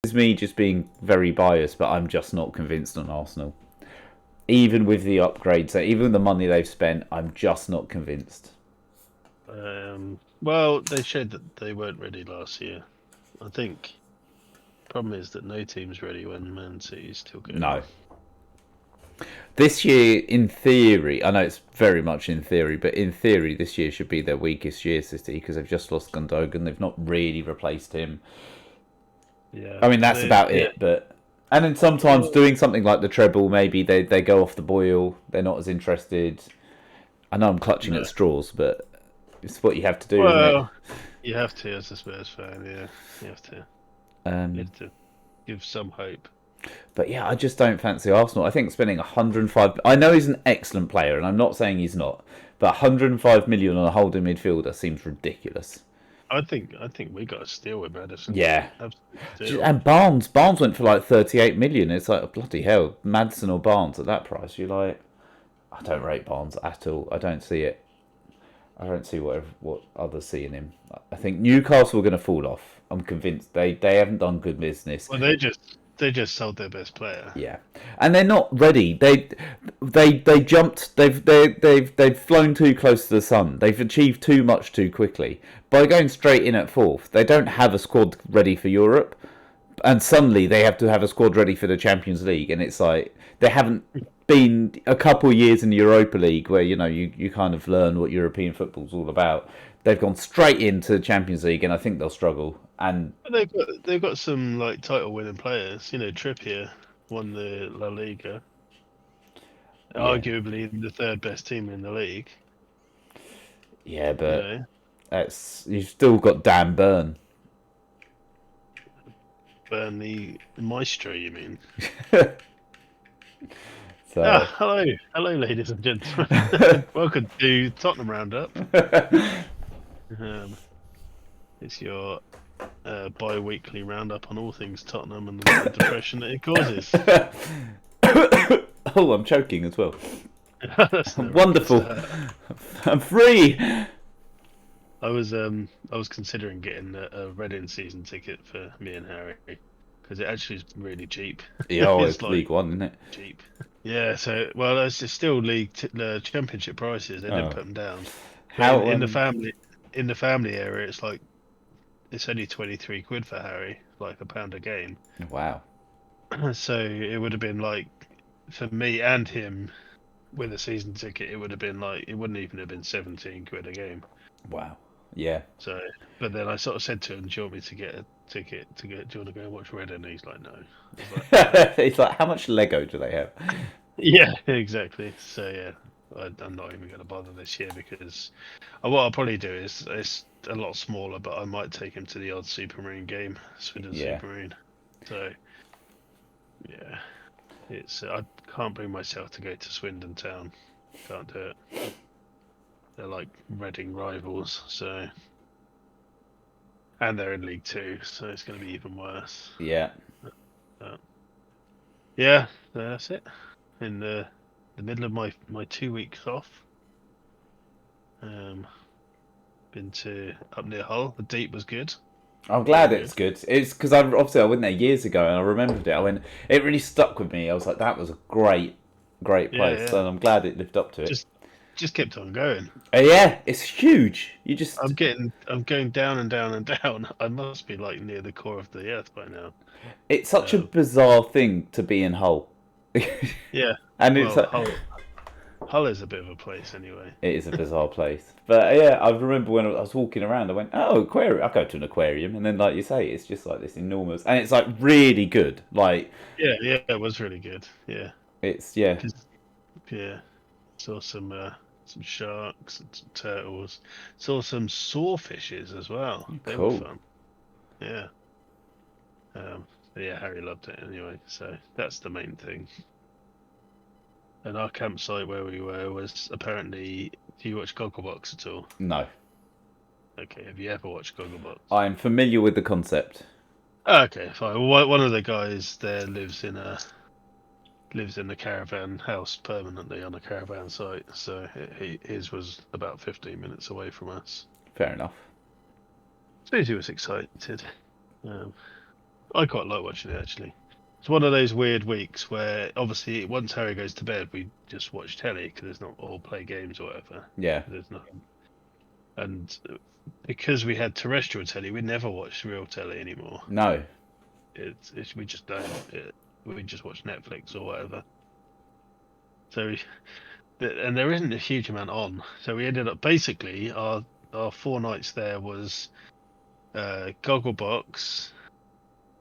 is me just being very biased, but I'm just not convinced on Arsenal. Even with the upgrades, even with the money they've spent, I'm just not convinced. Well, they showed that they weren't ready last year. I think the problem is that no team's ready when Man City's still going No. on. This year, in theory, I know it's very much in theory, but in theory, this year should be their weakest year, City, because they've just lost Gundogan. They've not really replaced him. Yeah, I mean, that's about yeah. it, but... And then sometimes Well, doing something like the treble, maybe they go off the boil. They're not as interested. I know I'm clutching no. at straws, but it's what you have to do, isn't it? Well, you have to as a Spurs fan. Yeah, you have to. You Um, have to give some hope. but yeah, I just don't fancy Arsenal. I think spending 105... I know he's an excellent player, and I'm not saying he's not, but 105 million on a holding midfielder seems ridiculous. I think we got a steal with Madison. Yeah. Absolute steal. And Barnes went for like 38 million. It's like, bloody hell, Madison or Barnes at that price. You're like, I don't rate Barnes at all. I don't see it. I don't see what others see in him. I think Newcastle are going to fall off. I'm convinced they haven't done good business. Well, they just sold their best player. Yeah, and they're not ready. They jumped. They've flown too close to the sun. They've achieved too much too quickly by going straight in at fourth. They don't have a squad ready for Europe, and suddenly they have to have a squad ready for the Champions League. And it's like they haven't been a couple of years in the Europa League where you kind of learn what European football's all about. They've gone straight into the Champions League, and I think they'll struggle. And But they've got some like title winning players. You know, Trippier won the La Liga, yeah, arguably the third best team in the league. yeah, You but know, that's you've still got Dan Burn. Burnley Maestro. You mean? So Hello, ladies and gentlemen. Welcome to Tottenham Roundup. Um, it's your bi-weekly roundup on all things Tottenham and the depression that it causes. oh, I'm choking as well. That's never a good Wonderful. start. I'm free. I was considering getting a Reading season ticket for me and Harry because it actually is really cheap. Yeah, oh, It's it's like League One, isn't it? cheap. Yeah, so well, it's just still the championship prices. They didn't Oh, put them down. But in, how? in the family area, it's only 23 quid for Harry, like £1 a game. Wow. So it would have been like for me and him with a season ticket, it would have been like it wouldn't even have been 17 quid a game. Wow. Yeah. So, but then I sort of said to him, "Do you want me to get a ticket to get? Do you want to go and watch Red?" And he's like, "No." I was like, It's like, how much Lego do they have? yeah, exactly. So yeah, I'm not even going to bother this year because what I'll probably do is it's a lot smaller, but I might take him to the odd Supermarine game, Swindon Yeah. Supermarine. So yeah, it's I can't bring myself to go to Swindon Town. Can't do it. They're like Reading rivals, so and they're in League Two, so it's going to be even worse. Yeah. But, yeah, that's it. In the middle of my 2 weeks off, um, been to up near Hull. The deep was good, I'm very glad it's good. good. It's because I went there years ago and I remembered it. I went. It really stuck with me. I was like, that was a great Yeah, place, yeah. and I'm glad it lived up to it. Just kept on going. Yeah, it's huge. You just I'm going down and down and down. I must be like near the core of the earth by now. it's such a Um, bizarre thing to be in Hull. yeah. and it's Well, Hull is a bit of a place anyway. it is a bizarre place. But yeah, I remember when I was walking around, I went, "Oh, aquarium! I'll go to an aquarium." And then, like you say, it's just like this enormous, and it's like really good. Like Yeah, yeah, it was really good. Yeah, it's yeah, 'cause, yeah, saw some sharks and some turtles. Saw some sawfishes as well. They were cool. fun. Yeah. But yeah, Harry loved it anyway. So that's the main thing. And our campsite where we were was apparently. Do you watch Gogglebox at all? No, Okay, have you ever watched Gogglebox? I'm familiar with the concept. Okay, fine. Well, one of the guys there lives in a caravan house permanently on a caravan site. So his was about 15 minutes away from us. Fair enough. So he was excited. Um, I quite like watching it actually. It's one of those weird weeks where obviously once Harry goes to bed, we just watch telly because it's not all play games or whatever. Yeah. There's nothing, and because we had terrestrial telly, we never watch real telly anymore. No. It's we just don't. We just watch Netflix or whatever. So, and there isn't a huge amount on. So we ended up basically our 4 nights there was Gogglebox,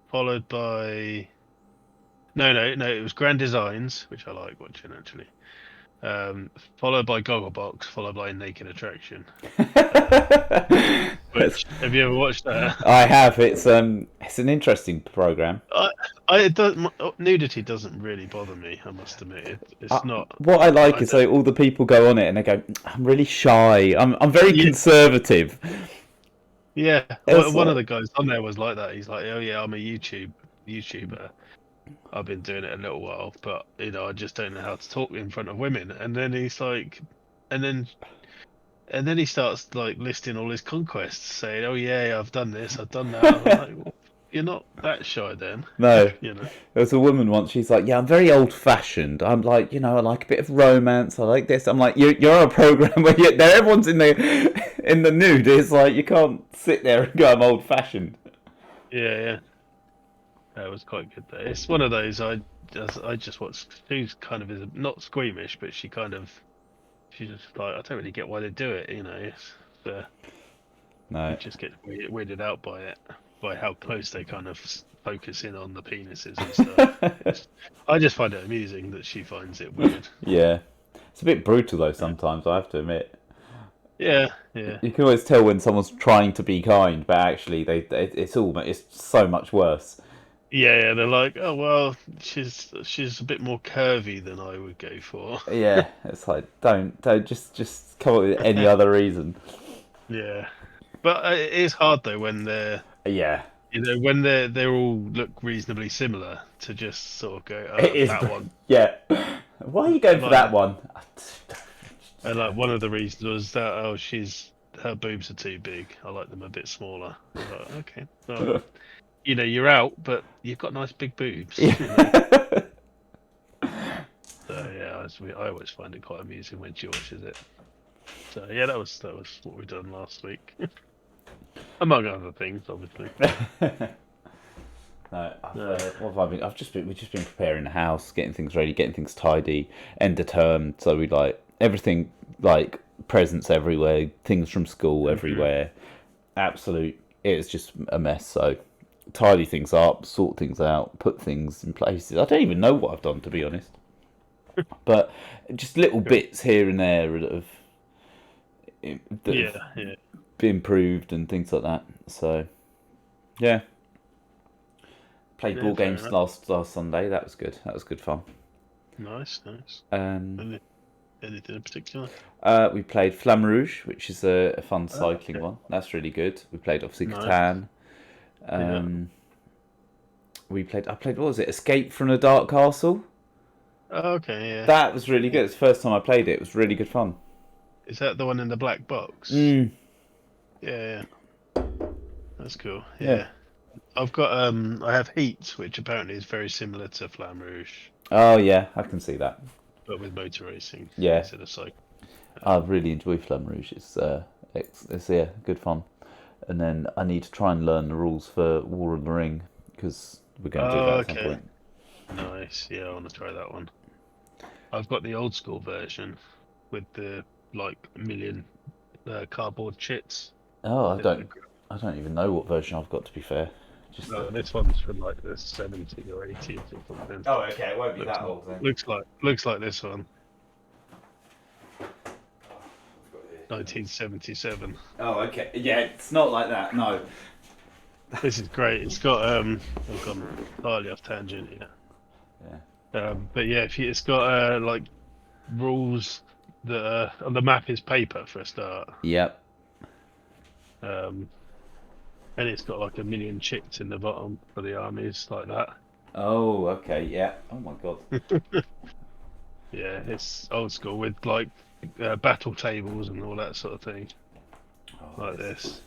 followed by no, it was Grand Designs, which I like watching actually. Followed by Gogglebox, followed by Naked Attraction. Which have you ever watched that? I have. It's an interesting program. It does, nudity doesn't really bother me. I must admit, it's not. What I like I is don't, all the people go on it and they go, "I'm really shy. I'm very yeah, conservative." yeah. It's One of like, the guys on there was like that. He's like, "Oh yeah, I'm a YouTuber. I've been doing it a little while, but I just don't know how to talk in front of women." And then he's like, and then he starts like listing all his conquests, saying, "Oh yeah, I've done this, I've done that." And I'm like, well, "You're not that shy then, no. you know." There was a woman once. She's like, "Yeah, I'm very old-fashioned. I'm like, I like a bit of romance. I like this." I'm like, "You're on a program where everyone's in the nude. It's like you can't sit there and go, I'm old-fashioned." Yeah, yeah. It was quite good though. It's one of those I just watch. She's kind of is not squeamish, but she's just like I don't really get why they do it. You No. just get weirded out by it, by how close they kind of focus in on the penises and stuff. I just find it amusing that she finds it weird. Yeah. It's a bit brutal though sometimes, I have to admit. Yeah, yeah, You can always tell when someone's trying to be kind, but actually it's so much worse. yeah, yeah. They're like, oh well, she's a bit more curvy than I would go for. Yeah, it's like don't just come up with any other reason. Yeah, but it is hard though when Yeah, when they're all look reasonably similar to just sort of go, it is. that one. Yeah, why are you going for Like that one? and like one of the reasons was that her boobs are too big. I like them a bit smaller. I was like, okay, well, you're out, but you've got nice big boobs. Yeah. So yeah, I always find it quite amusing when she watches it. So yeah, that was what we done last week, among other things, obviously. No, what have I been? We've just been preparing the house, getting things ready, getting things tidy. End of term, so we like everything, like presents everywhere, things from school everywhere. Absolute, it's just a mess. So tidy things up, sort things out, put things in places. I don't even know what I've done, to be honest. But just little bits here and there that have Yeah, yeah, been improved and things like that. So yeah. Played yeah. board Fair games enough. last Sunday. That was good. That was good fun. Nice, nice. Um, Anything in particular? we played Flamme Rouge, which is a fun Oh, cycling okay. one. That's really good. We played obviously Nice. Catan. Yeah. Um, I played, what was it? Escape from the Dark Castle. Oh, okay, yeah. That was really good. It's the first time I played it. It was really good fun. Is that the one in the black box? Mm, Yeah, yeah. That's cool. yeah. Yeah. I have Heat, which apparently is very similar to Flamme Rouge, Oh yeah, I can see that. but with motor racing Yeah, instead of cycle. I really enjoy Flamme Rouge. It's yeah, good fun. And then I need to try and learn the rules for War of the Ring because we're going to do Oh, that at some okay. point. Nice. Yeah, I want to try that one. I've got the old school version with the like million cardboard chits. Oh, They're like, I don't even know what version I've got, to be fair. Just no, this one's from like the 70s or 80s or something. Oh, okay, it won't be Looks that old then. looks like this one, 1977. Oh, okay. Yeah, it's not like that. No. This is great. It's got I've gone entirely off tangent here. Yeah. But yeah, it's got like rules that the map is paper for a start. Yep. Um, and it's got like a million chits in the bottom for the armies like that. Oh, okay. Yeah. Oh my god. Yeah, it's old school with like battle tables and all that sort of thing, Oh, like this.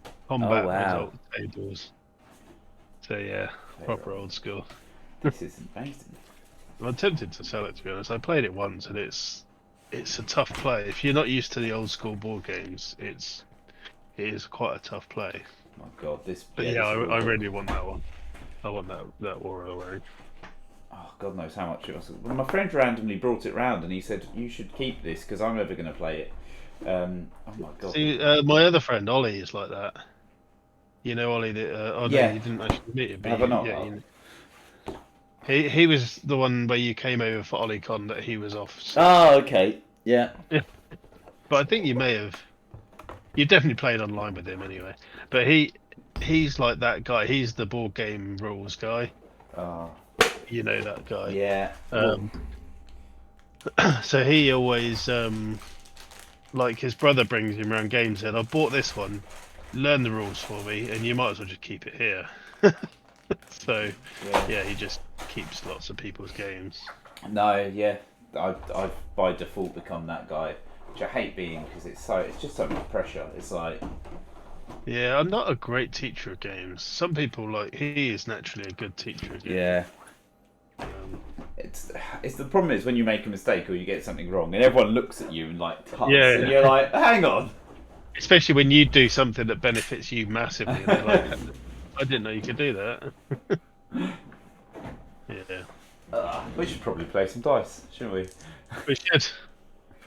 Oh Combat wow. result tables. So yeah, proper old school. This is amazing. I'm tempted to sell it, to be honest. I played it once, and it's a tough play. If you're not used to the old school board games, it is quite a tough play. My God, this But yeah, yeah, this rule I book. really want that one. I want that War of the Road. Oh, God knows how much it was. Well, my friend randomly brought it round, and he said you should keep this because I'm never going to play it. Oh my God. See, my other friend Ollie is like that. You know Ollie? Oh no, Yeah, you didn't actually meet him, but have I not? yeah, he was the one where you came over for OllyCon that he was off sick. Oh, okay. Yeah. Yeah. But I think you may have. You definitely played online with him anyway. But he's like that guy. He's the board game rules guy. Oh, You know that guy. yeah. Well, So he always like his brother brings him around games and I bought this one, learn the rules for me, and you might as well just keep it here. So yeah, he just keeps lots of people's games. no, yeah. I've by default become that guy, which I hate being because it's just so much pressure. It's like Yeah, I'm not a great teacher of games. Some people like he is naturally a good teacher of games. yeah. Um, It's the problem is when you make a mistake or you get something wrong, and everyone looks at you and like tucks, Yeah. and you're like, hang on. Especially when you do something that benefits you massively. And they're like, I didn't know you could do that. Yeah. We should probably play some dice, shouldn't we? We should.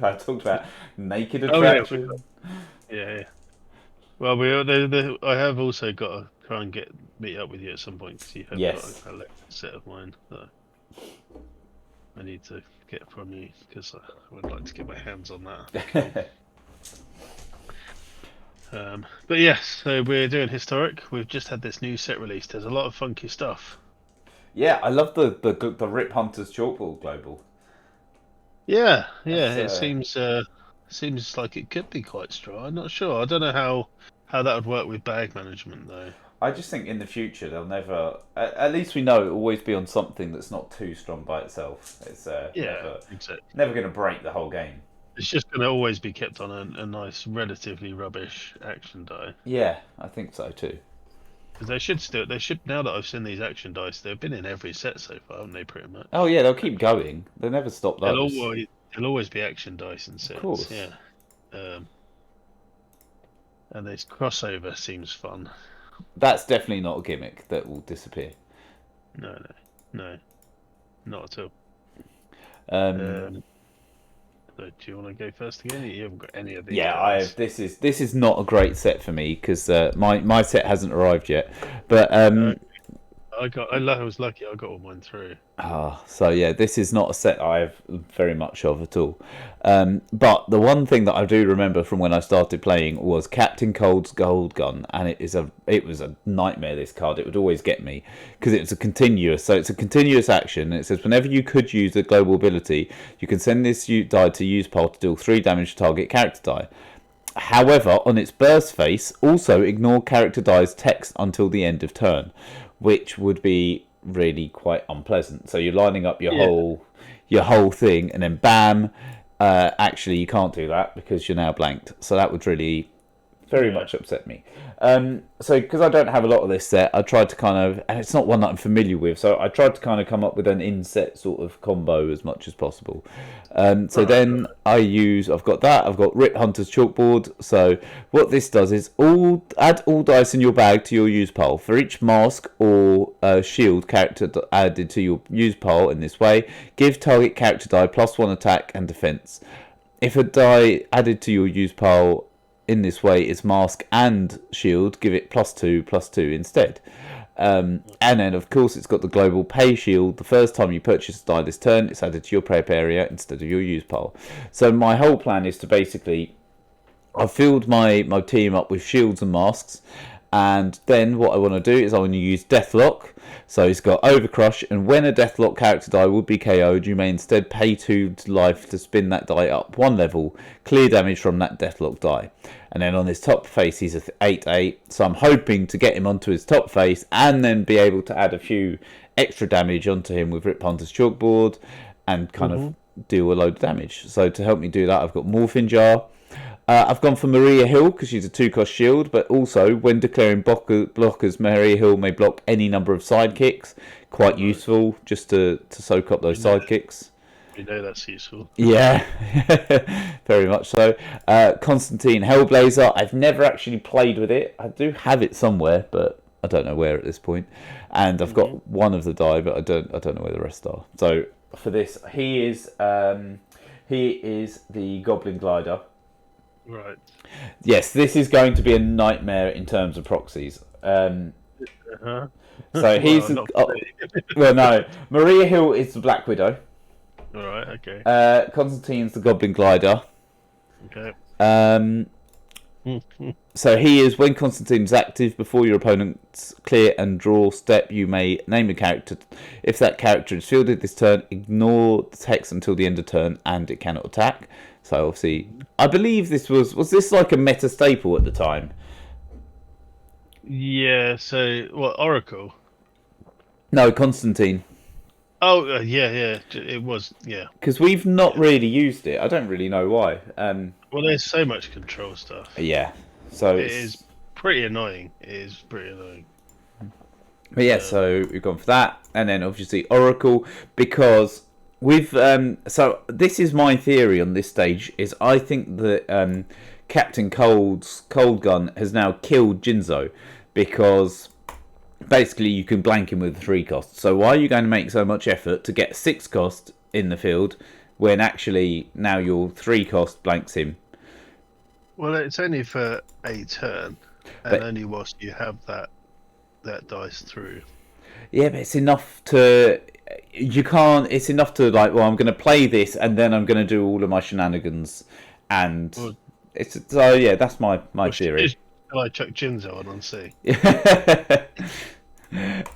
I talked about naked Oh, yeah, attraction. Yeah. Well, I have also got to try and meet up with you at some point because you have Yes. got a collected set of mine that I need to get from you because I would like to get my hands on that. But yes, so we're doing historic. We've just had this new set released. There's a lot of funky stuff. Yeah, I love the Rip Hunters chalkboard global. Yeah, That's, it seems like it could be quite strong. I'm not sure. I don't know how that would work with bag management though. I just think in the future they'll never. At least we know it'll always be on something that's not too strong by itself. It's Yeah, exactly. never going to break the whole game. It's just going to always be kept on a nice, relatively rubbish action die. Yeah, I think so too. Because they should now that I've seen these action dice, they've been in every set so far, haven't they? Pretty much. Oh yeah, they'll keep going. They'll never stop those. There'll always be action dice in sets. Of course. Yeah. And this crossover seems fun. That's definitely not a gimmick that will disappear. No, not at all. So do you want to go first again? You haven't got any of these. Yeah, this is not a great set for me because my set hasn't arrived yet. But I was lucky. I got all mine through. so yeah, this is not a set I have very much of at all. But the one thing that I do remember from when I started playing was Captain Cold's Gold Gun, and it was a nightmare. This card, it would always get me because it's a continuous. So it's a continuous action. And it says whenever you could use a global ability, you can send this die to use pile to deal 3 damage to target character die. However, on its burst face, also ignore character die's text until the end of turn, which would be really quite unpleasant. So you're lining up your whole thing, and then bam, actually you can't do that because you're now blanked. So that would really very much upset me. So because I don't have a lot of this set, I tried to kind of, and it's not one that I'm familiar with, so I tried to kind of come up with an in-set sort of combo as much as possible. I've got that, I've got Rip Hunter's Chalkboard. So what this does is add all dice in your bag to your use pile. For each mask or shield character added to your use pile in this way, give target character die +1 attack and defense. If a die added to your use pile in this way is mask and shield, give it +2/+2 instead. And then of course it's got the global pay shield. The first time you purchase a die this turn, it's added to your prep area instead of your use pile. So my whole plan is to basically, I've filled my team up with shields and masks, and then what I want to do is I want to use Deathlock. So it's got Overcrush, and when a Deathlock character die would be KO'd, you may instead pay 2 life to spin that die up 1 level, clear damage from that Deathlock die. And then on his top face, he's a 8/8, so I'm hoping to get him onto his top face and then be able to add a few extra damage onto him with Rip Hunter's Chalkboard and kind of deal a load of damage. So to help me do that, I've got Morphin Jar. I've gone for Maria Hill because she's a 2-cost shield, but also when declaring blockers, Maria Hill may block any number of sidekicks. Quite Right. useful just to soak up those We know, sidekicks. we know that's useful. Yeah, very much so. Constantine Hellblazer. I've never actually played with it. I do have it somewhere, but I don't know where at this point. And I've Hmm. got one of the die, but I don't know where the rest are. So for this, he is the Goblin Glider. Right. Yes, this is going to be a nightmare in terms of proxies. Uh-huh. So he's Well, not well, no, Maria Hill is the Black Widow. all right. Okay. Constantine's the Goblin Glider. Okay. Um, so he is when Constantine is active before your opponent's clear and draw step. You may name a character. If that character is fielded this turn, ignore the text until the end of turn, and it cannot attack. So obviously, I believe this was this like a meta staple at the time. Yeah. So, what Oracle? No, Constantine. Oh, yeah, yeah. It was. Yeah, Because we've not yeah. really used it. I don't really know why. Well, there's so much control stuff. Yeah. So It is it's pretty annoying. It is pretty annoying. but yeah. Um, So we've gone for that, and then obviously Oracle because we've so this is my theory on this stage is I think that Captain Cold's Cold Gun has now killed Jinzo because basically you can blank him with 3 costs. So why are you going to make so much effort to get 6 cost in the field when actually now your 3 cost blanks him? well, it's only for a turn, and But only whilst you have that dice through. yeah, but it's enough to you can't. It's enough to like. Well, I'm going to play this, and then I'm going to do all of my shenanigans, and Well, it's so yeah. That's my theory. shall I chuck Jinzo on C?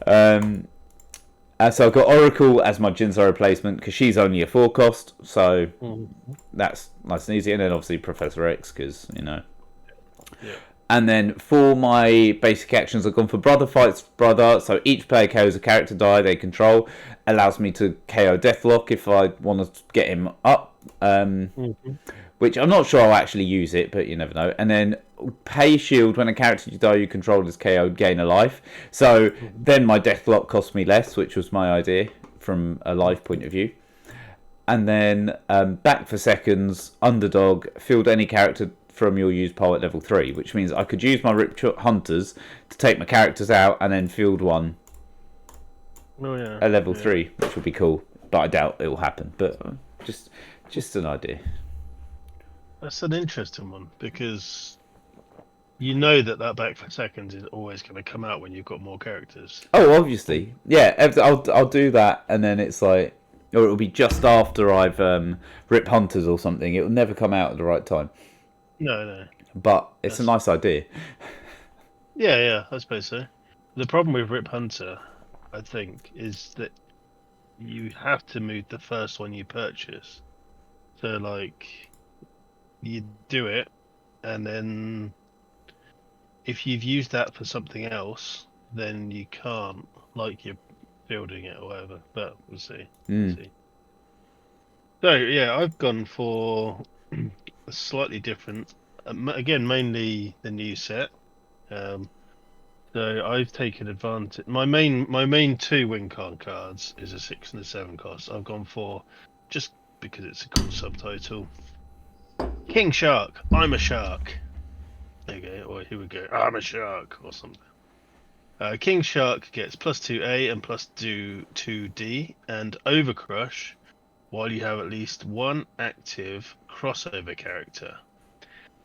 um, and so I've got Oracle as my Jinzo replacement because she's only a 4 cost, so Mhm. that's nice and easy. And then obviously Professor X because you know. Yeah. And then for my basic actions, I've gone for Brother Fights Brother. So each player KOs a character die they control. Allows me to KO Deathlock if I want to get him up. Mhm. Which I'm not sure I'll actually use it, but you never know. And then pay shield when a character you die you control is KO'd, gain a life. So Mhm. then my Deathlock cost me less, which was my idea from a life point of view. And then back for seconds, underdog, field any character from your used pile at level 3, which means I could use my Rip Hunters to take my characters out and then field one Oh yeah. at level Yeah. 3, which would be cool. But I doubt it will happen. But just just an idea. That's an interesting one because you know that back for seconds is always going to come out when you've got more characters. Oh, obviously, yeah. I'll do that, and then it's like, or it'll be just after I've Rip Hunters or something. It will never come out at the right time. No, no. But it's a That's nice idea. Yeah, yeah. I suppose so. The problem with Rip Hunter, I think, is that you have to move the first one you purchase. So like you do it, and then if you've used that for something else, then you can't, like you're building it or whatever. But we'll see. We'll Mm. see. So yeah, I've gone for a slightly different. Again, mainly the new set. Um, so I've taken advantage. My main 2 win cards is a 6 and a 7 cost. I've gone for just because it's a cool subtitle. King Shark. I'm a shark. There you go. Or here we go. I'm a shark or something. King Shark gets +2A and +2D and Overcrush while you have at least one active crossover character.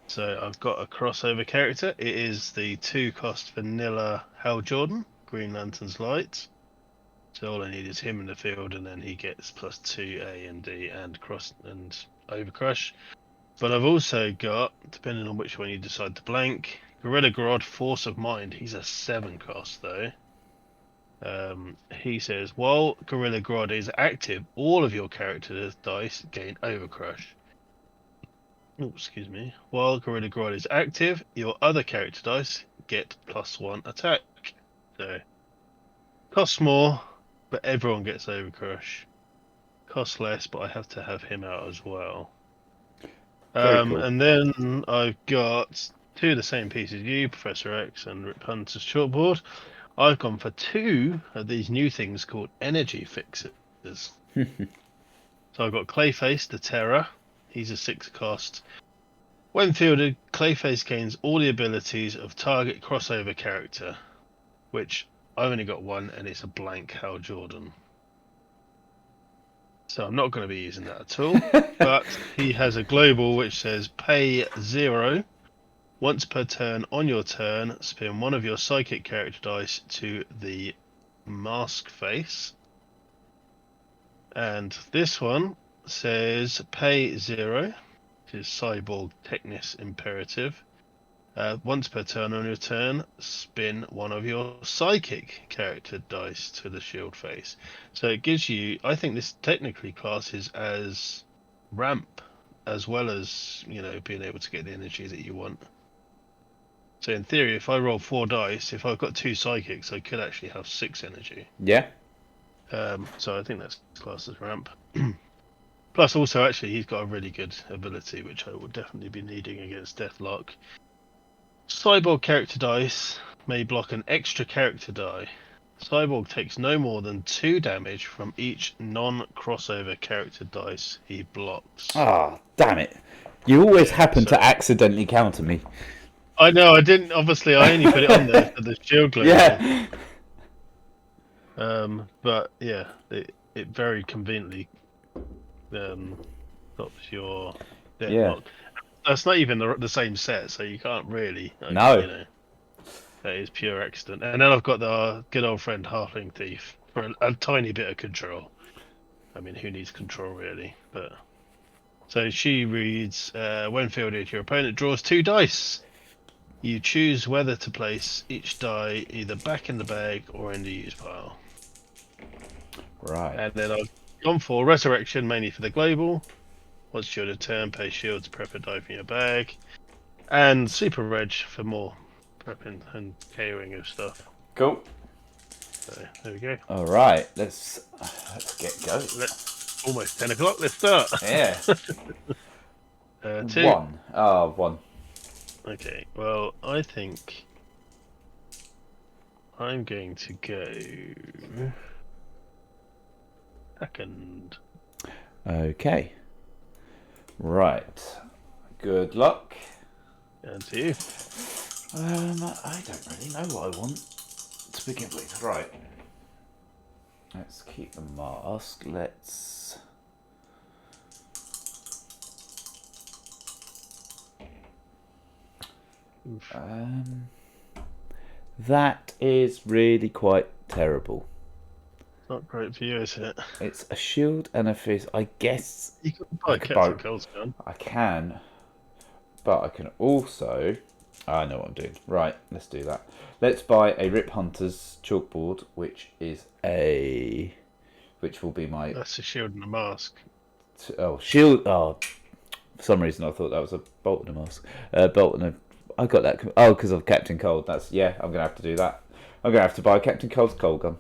So I've got a crossover character. It is the 2 cost vanilla Hal Jordan, Green Lantern's Light. So all I need is him in the field, and then he gets +2 A and D and cross and Overcrush. But I've also got, depending on which one you decide to blank, Gorilla Grodd, Force of Mind. He's a 7 cost though. He says, while Gorilla Grodd is active, all of your character's dice gain Overcrush. Oh, excuse me. While Gorilla Grodd is active, your other character dice get +1 attack. So, costs more, but everyone gets Overcrush. Costs less, but I have to have him out as well. Very cool. And then I've got two of the same pieces, you, Professor X, and Rip Hunter's chalkboard. I've gone for two of these new things called energy fixers. So I've got Clayface, the Terror. He's a 6 cost. When fielded, Clayface gains all the abilities of target crossover character, which I've only got one, and it's a blank Hal Jordan. So I'm not going to be using that at all. But he has a global which says pay 0. Once per turn on your turn, spin one of your psychic character dice to the mask face. And this one says pay 0, which is Cyborg Technis Imperative. Once per turn on your turn, spin one of your psychic character dice to the shield face. So it gives you, I think this technically classes as ramp, as well as, being able to get the energy that you want. So in theory, if I roll 4 dice, if I've got 2 psychics, I could actually have 6 energy. Yeah. So I think that's classed as ramp. Plus, also, actually, he's got a really good ability, which I will definitely be needing against Deathlock. Cyborg character dice may block an extra character die. Cyborg takes no more than 2 damage from each non-crossover character dice he blocks. Ah, damn it. You always Yeah, happen so to accidentally counter me. I know I didn't. Obviously, I only put it on there for the shield global. Yeah. But yeah, it very conveniently stops your Yeah. deadlock. That's not even the same set, so you can't really. No. That is pure accident. And then I've got the good old friend Halfling Thief for a tiny bit of control. I mean, who needs control really? But so she reads: when fielded, your opponent draws 2 dice. You choose whether to place each die either back in the bag or in the use pile. Right. And then I've gone for Resurrection, mainly for the global. Once you're to turn, pay shields, prep a die from your bag. And Super Reg for more prepping and KOing of stuff. Cool. So there we go. All right. Let's get going. Almost 10 o'clock, let's start. Yeah. 2. 1. Oh, 1. Okay, well, I think I'm going to go second. Okay. Right. Good luck. And to you. I don't really know what I want to begin with. Right. Let's keep the mask. Let's. That is really quite terrible. Not great for you, is it? It's a shield and a fist. I guess You can buy Captain Cold's gun. I can, but I can also. I know what I'm doing. Right, let's do that. Let's buy a Rip Hunter's chalkboard, which will be my. That's a shield and a mask. Shield. Oh, for some reason I thought that was a bolt and a mask. Bolt and a. I got that. Oh, because of Captain Cold. I'm gonna have to do that. I'm gonna have to buy Captain Cold's cold gun.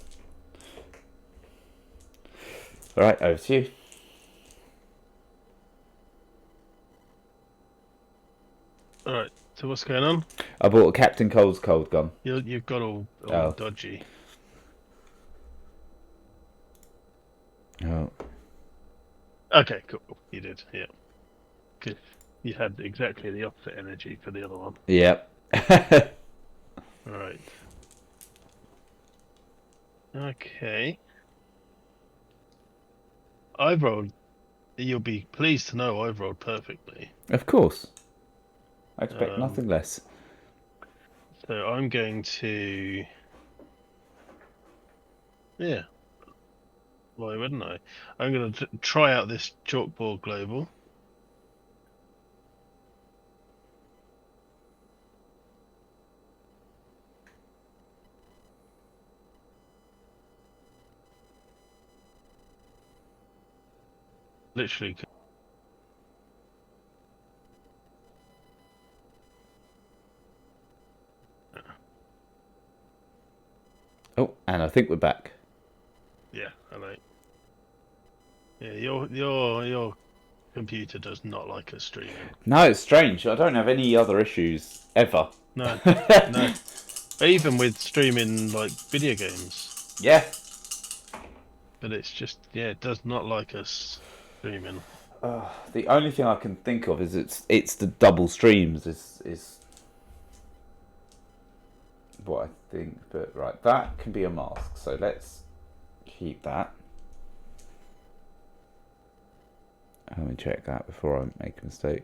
All right, over to you. All right. So what's going on? I bought a Captain Cold's cold gun. You've got all Oh. dodgy. Oh. Okay, cool. You did, yeah. Good. You had exactly the opposite energy for the other one. Yep. Right. Okay. I've rolled. You'll be pleased to know I've rolled perfectly. Of course. I expect nothing less. So I'm going to. Yeah. Why wouldn't I? I'm going to try out this chalkboard global. Literally. Oh, and I think we're back. Yeah, I like. Yeah, you're computer does not like us streaming. No, it's strange. I don't have any other issues ever. No, no. Even with streaming like video games, Yeah. but it's just it does not like us streaming. The only thing I can think of is it's the double streams is what I think. But right, that can be a mask. So let's keep that. Let me check that before I make a mistake.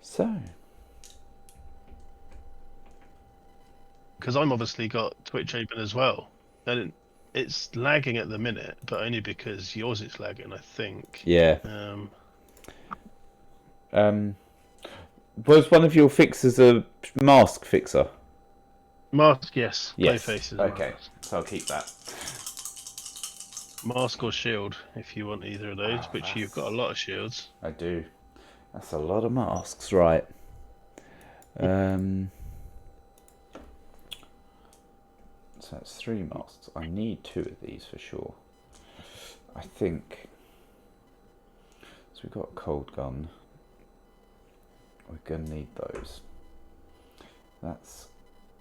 So, Because I'm obviously got Twitch open as well, and it's lagging at the minute, but only because yours is lagging, I think. yeah. Um, Was one of your fixers a mask fixer? Mask, yes. Play Yes. faces. Okay, Mask. so I'll keep that. Mask or shield, if you want either of those, which you've got a lot of shields. I do. That's a lot of masks, right? So that's 3 masks. I need 2 of these for sure. I think. So we've got a cold gun. We're going to need those. That's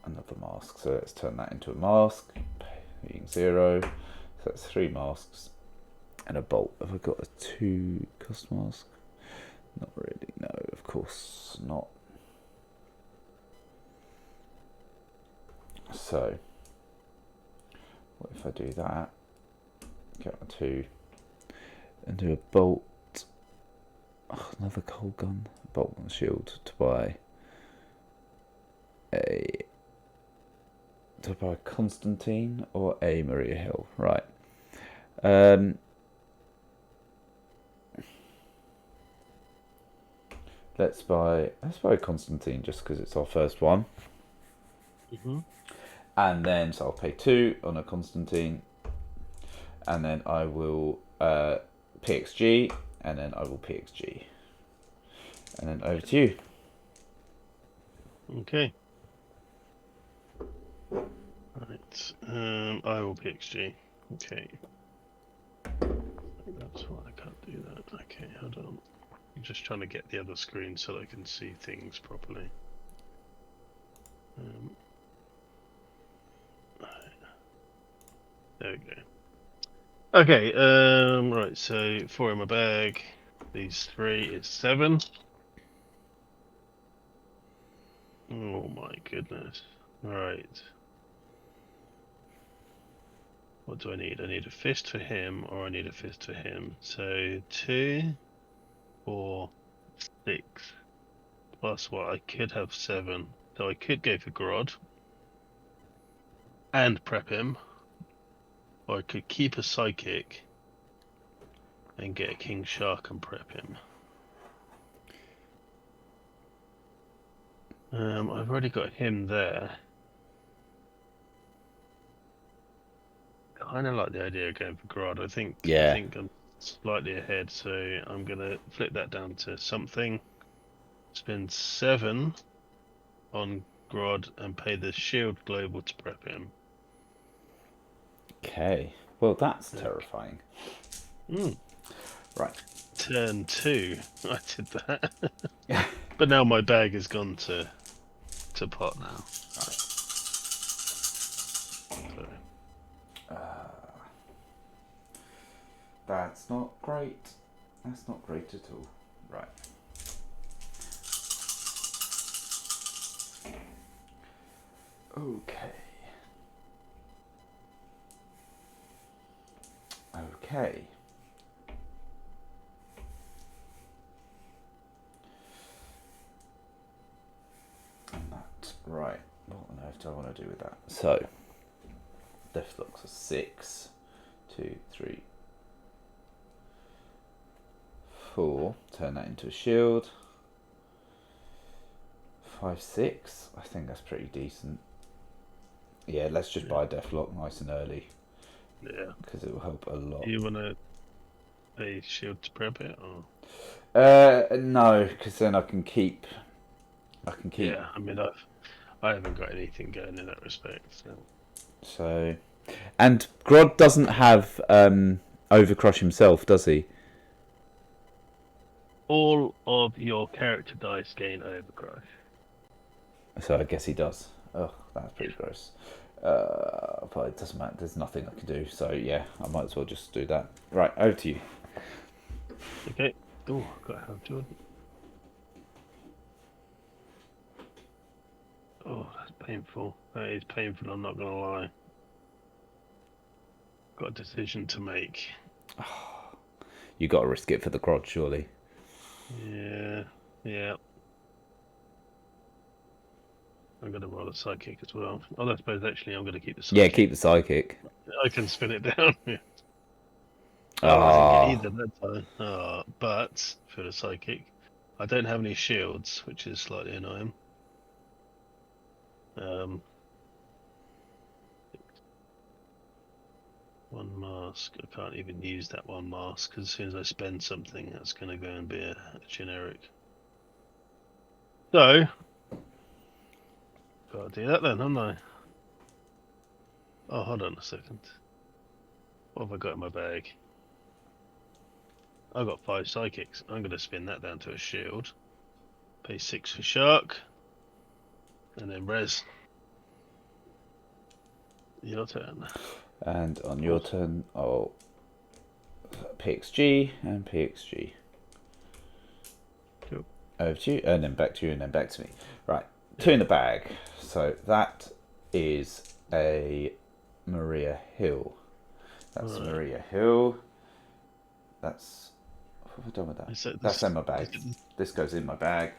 another mask. So let's turn that into a mask. Being 0. So that's 3 masks. And a bolt. Have I got a 2 cost mask? Not really. No, of course not. So, what if I do that? Get my 2 and do a bolt. Oh, another cold gun. Bolt and shield to buy Constantine or a Maria Hill. Right. Let's buy Constantine just because it's our first one. Mm-hmm. And then so I'll pay 2 on a Constantine, and then I will PXG, and then I will PXG, and then over to you. Okay. Right. I will PXG. Okay. That's why I can't do that. Okay, hold on. I'm just trying to get the other screen so that I can see things properly. There we go. Okay, right, so 4 in my bag. These 3 is 7. Oh my goodness. Right. What do I need? I need a fist for him, or I need a fist for him. So 2, 4, 6. Plus what? I could have 7. So I could go for Grod and prep him. Or I could keep a psychic and get a King Shark and prep him. I've already got him there. Kind of like the idea of going for Grod. I think I'm slightly ahead, so I'm gonna flip that down to something. Spend 7 on Grod and pay the shield global to prep him. Okay. Well, that's terrifying. Right. Turn 2. I did that. But now my bag has gone to pot now. Right. So. That's not great. That's not great at all. Right. Okay. Okay. And that, right. What on earth do I want to do with that? So, left locks are 6, 2, 3, 4. Turn that into a shield. 5, 6. I think that's pretty decent. Yeah, let's just buy Deathlock nice and early. Yeah. Because it will help a lot. Do you want to pay shield to prep it? Or? No, because then I can keep. Yeah, I mean, I haven't got anything going in that respect. So. So, and Grod doesn't have Overcrush himself, does he? All of your character dice gain Overcrush. So I guess he does. Oh, that's Yeah. pretty gross. But it doesn't matter. There's nothing I can do. So yeah, I might as well just do that. Right, over to you. Okay. Oh, I've got to have Jordan. Oh, that's painful. That is painful, I'm not going to lie. Got a decision to make. You got to risk it for the Grod, surely. Yeah, yeah. I'm going to roll a psychic as well. Oh, I suppose actually I'm going to keep the Yeah, psychic. keep the psychic. I can spin it down. Oh, I didn't get Ah, either that time. But for the psychic, I don't have any shields, which is slightly annoying. Um, One mask. I can't even use that one mask because as soon as I spend something, that's going to go and be a generic. So, gotta do that then, haven't I? Oh, hold on a second. What have I got in my bag? I've got 5 psychics. I'm going to spin that down to a shield. Pay 6 for shark. And then res. Your turn. and on your turn, I'll PXG and PXG. Cool. Over to you, and then back to you, and then back to me. Right, 2 in the bag. So that is a Maria Hill. That's Right. Maria Hill. That's what have I done with that? That's in my bag. This goes in my bag.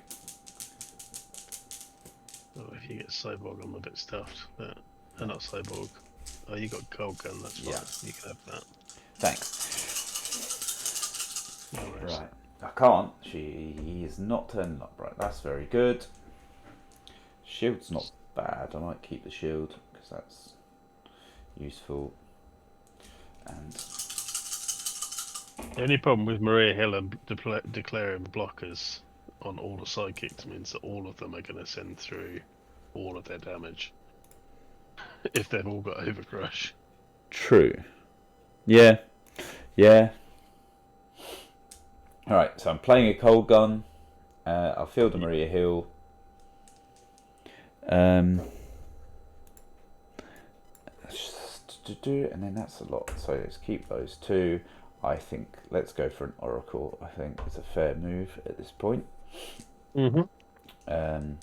Oh, if you get cyborg, I'm a bit stuffed. But not cyborg. Oh, you got gold gun. That's fine. Yeah. You can have that. Thanks. No worries. Right. I can't. He is not turning up. Right. That's very good. Shield's not bad. I might keep the shield because that's useful. And The only problem with Maria Hill and declaring blockers on all the psychics means that all of them are going to send through all of their damage if they've all got Overcrush. true. Yeah. Yeah. All right. So I'm playing a cold gun. I'll field a Maria Hill. And then that's a lot. So let's keep those 2. I think let's go for an Oracle. I think it's a fair move at this point. Mm-hmm. And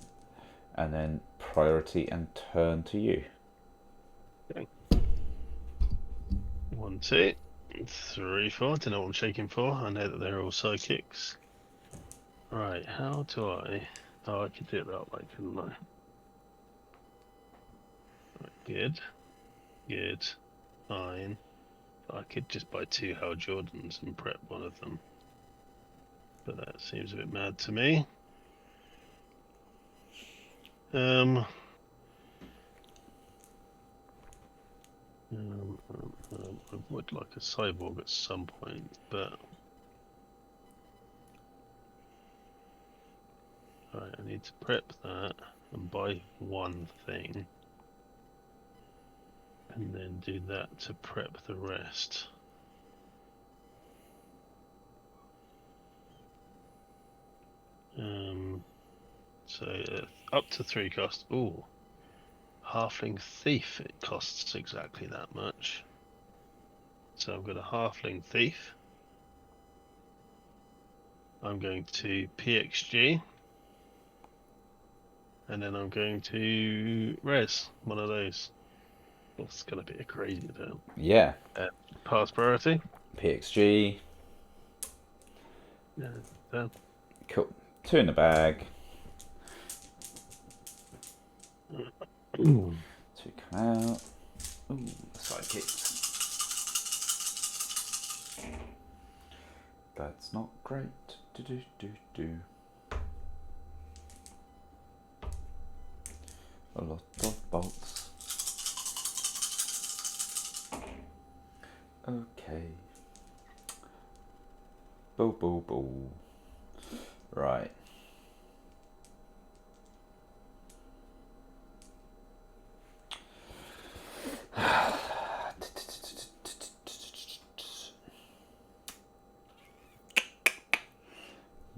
then priority and turn to you. Okay. 1, 2, 3, 4. Don't know what I'm shaking for. I know that they're all psychics. Right, how do I... Oh, I could do it that way, couldn't I? Right, good. Good. Fine. I could just buy 2 Hal Jordans and prep one of them. But that seems a bit mad to me. I would like a cyborg at some point, but... Right, I need to prep that and buy one thing. And then do that to prep the rest. So up to 3 cost. Ooh, Halfling Thief. It costs exactly that much. So I've got a Halfling Thief. I'm going to PXG. And then I'm going to res one of those. It's going to be a crazy turn. Yeah. Pass priority. PXG. Yeah, done. Cool. 2 in the bag. Ooh. 2 come out. Ooh, sidekicks. That's not great. Do. A lot of bolts. Okay. Boo. Right.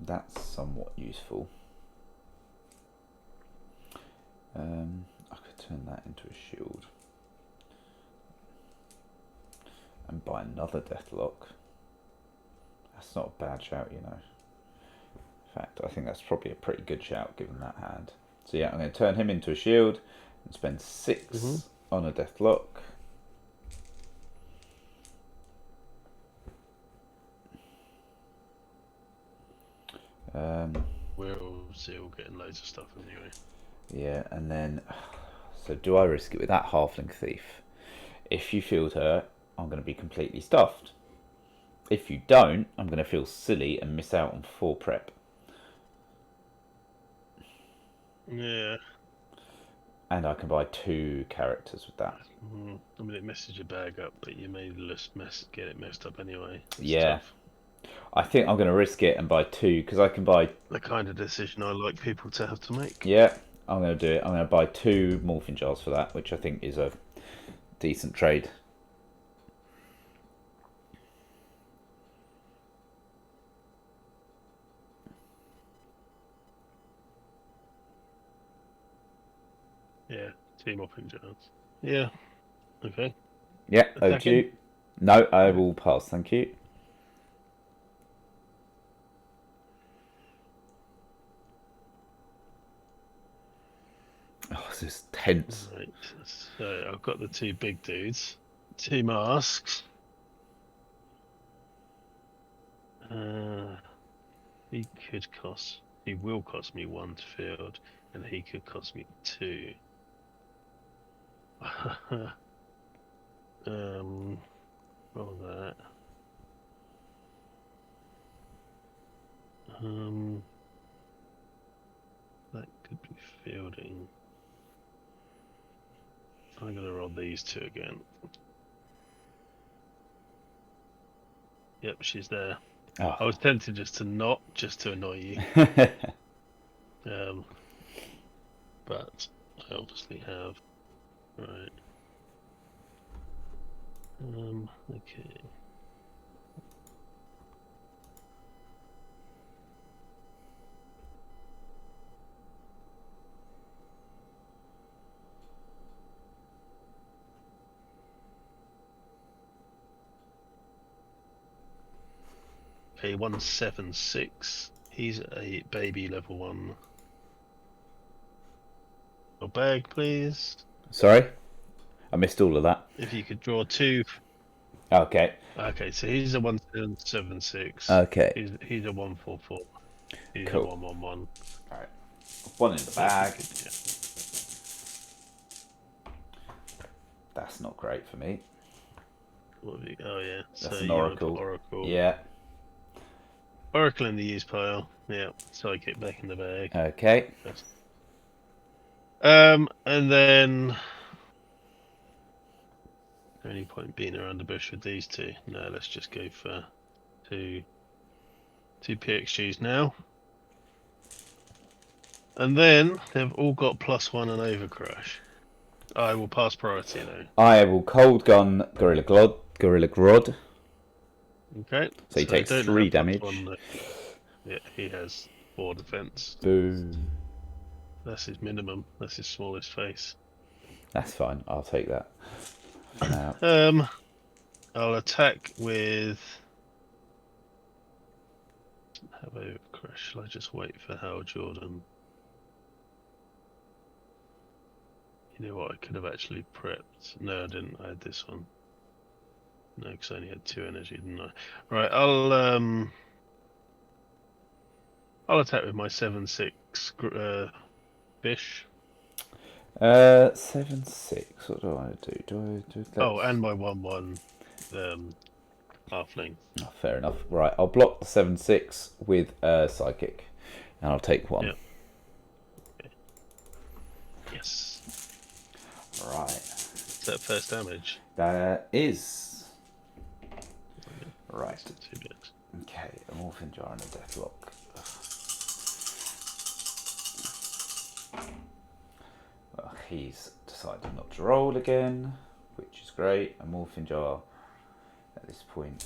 that's somewhat useful. I could turn that into a shield. And buy another Deathlock. That's not a bad shout, you know. In fact, I think that's probably a pretty good shout given that hand. So yeah, I'm going to turn him into a shield and spend 6 on a Deathlock. We're all still getting loads of stuff anyway. Yeah, and then... So do I risk it with that Halfling Thief? If you field her, I'm going to be completely stuffed. If you don't, I'm going to feel silly and miss out on 4 prep. Yeah. And I can buy 2 characters with that. I mean, it messes your bag up, but you may just get it messed up anyway. It's yeah. tough. I think I'm going to risk it and buy 2, because I can buy... The kind of decision I like people to have to make. Yeah, I'm going to do it. I'm going to buy 2 Morphing Jars for that, which I think is a decent trade. Yeah, 2 Morphing Jars. Yeah, okay. Yeah, over to you. No, I will pass, thank you. Oh, this is tense. Right, so I've got the 2 big dudes, 2 masks. He will cost me 1 to field, and he could cost me 2. Roll that. That could be fielding. I'm gonna roll these 2 again. Yep, she's there. Oh. I was tempted just to not, just to annoy you. But I obviously have. Right. Okay. Okay, 176. He's a baby level 1. Your bag, please. Sorry? I missed all of that. If you could draw 2. Okay. Okay, so he's a 176. Okay. He's a 144. He's Cool. a 111. Alright. 1 in the bag. Yeah. That's not great for me. Oh yeah. That's so an Oracle. Oracle. Yeah. Oracle in the use pile. Yeah. So I get back in the bag. Okay. And then any point being around the bush with these 2? No, let's just go for 2 PXGs now. And then they've all got +1 and overcrush. I will pass priority though. I will cold gun Gorilla Grodd. Okay. So he takes 3 damage. Yeah, he has 4 defense. Boo. That's his minimum. That's his smallest face. That's fine. I'll take that. Now. I'll attack with. Have overcrush. Shall I just wait for Hal Jordan? You know what? I could have actually prepped. No, I didn't. I had this one. No, because I only had 2 energy, didn't I? Right. I'll attack with my 7/6 fish. 7/6. What do I do? Do I do that? Oh, and my 1/1 halfling. Oh, fair enough. Right, I'll block the 7/6 with psychic, and I'll take 1. Yep. Okay. Yes. Right. Is that first damage? That is. Okay. Right. 2 bits. Okay, a Morphing Jar and a Deathlock. Well, he's decided not to roll again, which is great. A Morphing Jar at this point.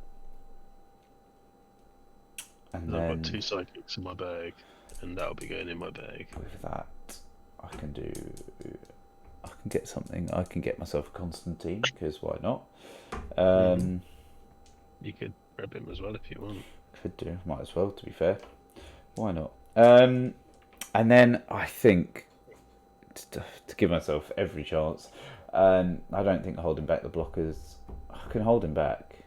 And I've got then 2 psychics in my bag, and that'll be going in my bag. with that, I can do. I can get something. I can get myself a Constantine, because why not? Um, You could grab him as well if you want. Could do. Might as well, to be fair. Why not? And then I think, to give myself every chance, I don't think holding back the blockers. I can hold him back.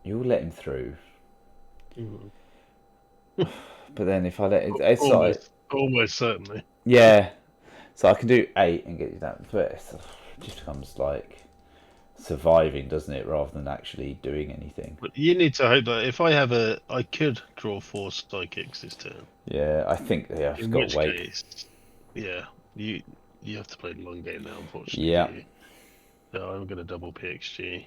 You'll let him through. Mm. But then if I let it, it's like, Almost certainly. yeah. So I can do 8 and get you that. But it just becomes like surviving, doesn't it, rather than actually doing anything. But you need to hope that if I could draw 4 psychics this turn. Yeah, I think I've In got to which wait. case, yeah, you have to play the long game now, unfortunately Yeah. for you. So I'm going to double PXG.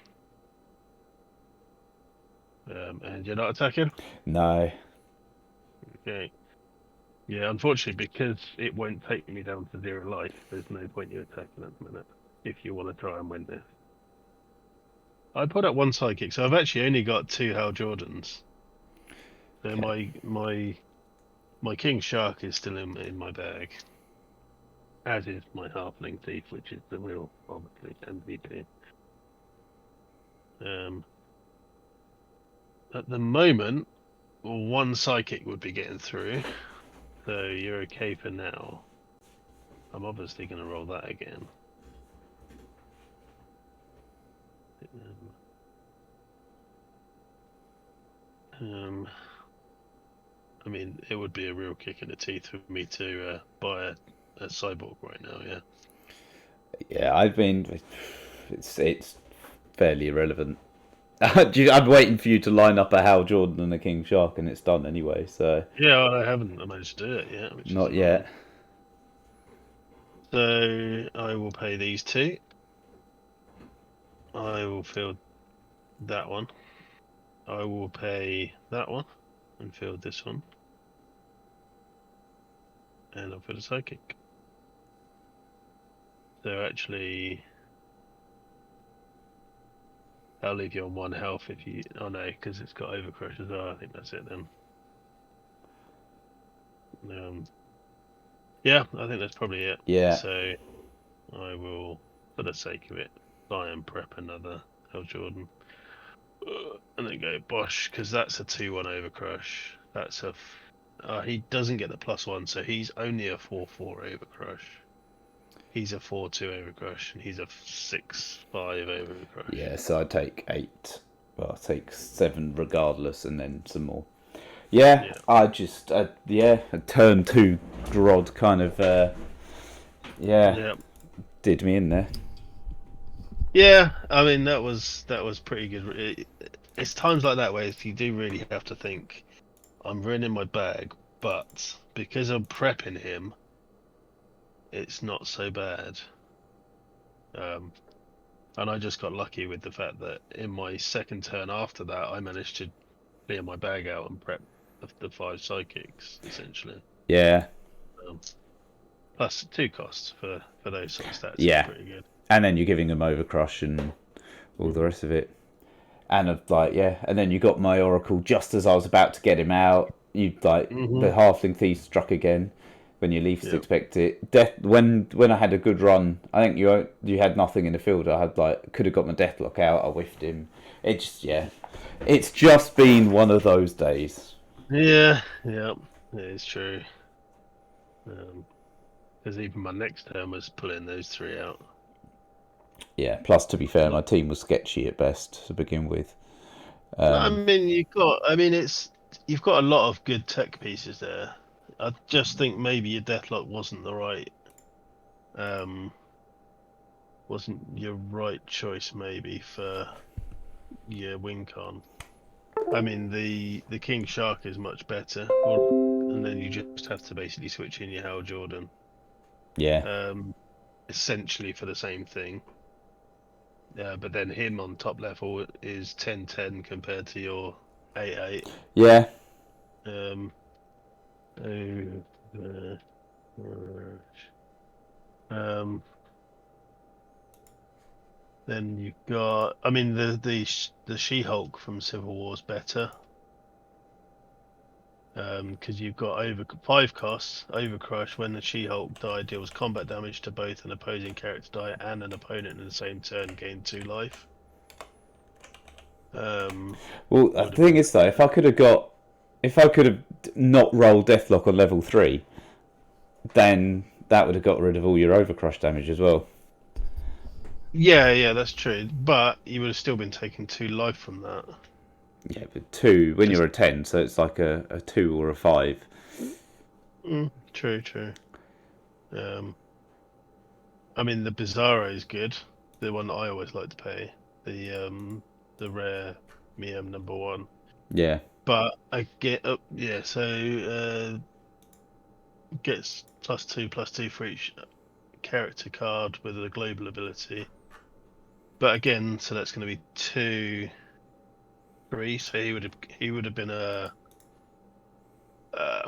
And you're not attacking? No. Okay. Yeah, unfortunately, because it won't take me down to 0 life, there's no point you attacking at the minute if you want to try and win this. I put up 1 psychic, so I've actually only got 2 Hal Jordans. So Okay. my King Shark is still in my bag, as is my Halfling Thief, which is the real, obviously, MVP. At the moment, 1 psychic would be getting through, so you're okay for now. I'm obviously going to roll that again. I mean, it would be a real kick in the teeth for me to buy a cyborg right now. Yeah. Yeah, I've been. It's fairly irrelevant. I'm waiting for you to line up a Hal Jordan and a King Shark, and it's done anyway. So Yeah, well, I haven't managed to do it yet, which is not annoying. yet. So I will pay these 2. I will field that one. I will pay that one and field this one. And I'll field a psychic. So actually, I'll leave you on 1 health if you. Oh no, because it's got overcrush as well. I think that's it then. Yeah, I think that's probably it. Yeah. So I will, for the sake of it, try and prep another Hell Jordan. And then go Bosch, because that's a 2-1 overcrush. That's a. He doesn't get the +1, so he's only a 4-4 overcrush. He's a 4-2 overcrush, and he's a 6-5 overcrush. Yeah. So I take 8. Well, I take 7 regardless, and then some more. Yeah. Yeah. I just a turn 2 Grod kind of Yeah. did me in there. Yeah, I mean that was pretty good. It's times like that where you do really have to think, I'm ruining my bag, but because I'm prepping him, it's not so bad. And I just got lucky with the fact that in my second turn after that, I managed to clear my bag out and prep the 5 psychics essentially. Yeah. Um, Plus 2 costs for those sort of stats is Yeah. pretty good. And then you're giving them Overcrush and all the rest of it. And and then you got my Oracle just as I was about to get him out. You Mm-hmm. the Halfling Thief struck again when you least Yeah. expect it. Death when I had a good run. I think you had nothing in the field. I had could have got my Deathlock out. I whiffed him. It's just been one of those days. Yeah, it's true. Because even my next turn was pulling those 3 out. Yeah. Plus, to be fair, my Not, team was sketchy at best to begin with. I mean, you've got a lot of good tech pieces there. I just think maybe your Deathlock um, wasn't your right choice maybe for your win con. I mean, the King Shark is much better, and then you just have to basically switch in your Hal Jordan, Yeah. essentially for the same thing. But then him on top level is 10-10 compared to your 8-8. Yeah. Um, um, then you've got, I mean, the She-Hulk from Civil War is better. Because you've got over 5 costs. Overcrush, when the She-Hulk die, deals combat damage to both an opposing character die and an opponent in the same turn, gain 2 life. Well, the Would have thing been is though, if I could have not rolled Deathlock on level 3, then that would have got rid of all your Overcrush damage as well. yeah, that's true. But you would have still been taking 2 life from that. Yeah, but 2 when you're Just a 10, so it's like a 2 or a 5. true. Um, I mean, the Bizarro is good. The one that I always like to pay. The rare Miam #1. Yeah, But I get up, yeah. So gets +2/+2 for each character card with a global ability. But again, so that's going to be 2, 3. So he would have been a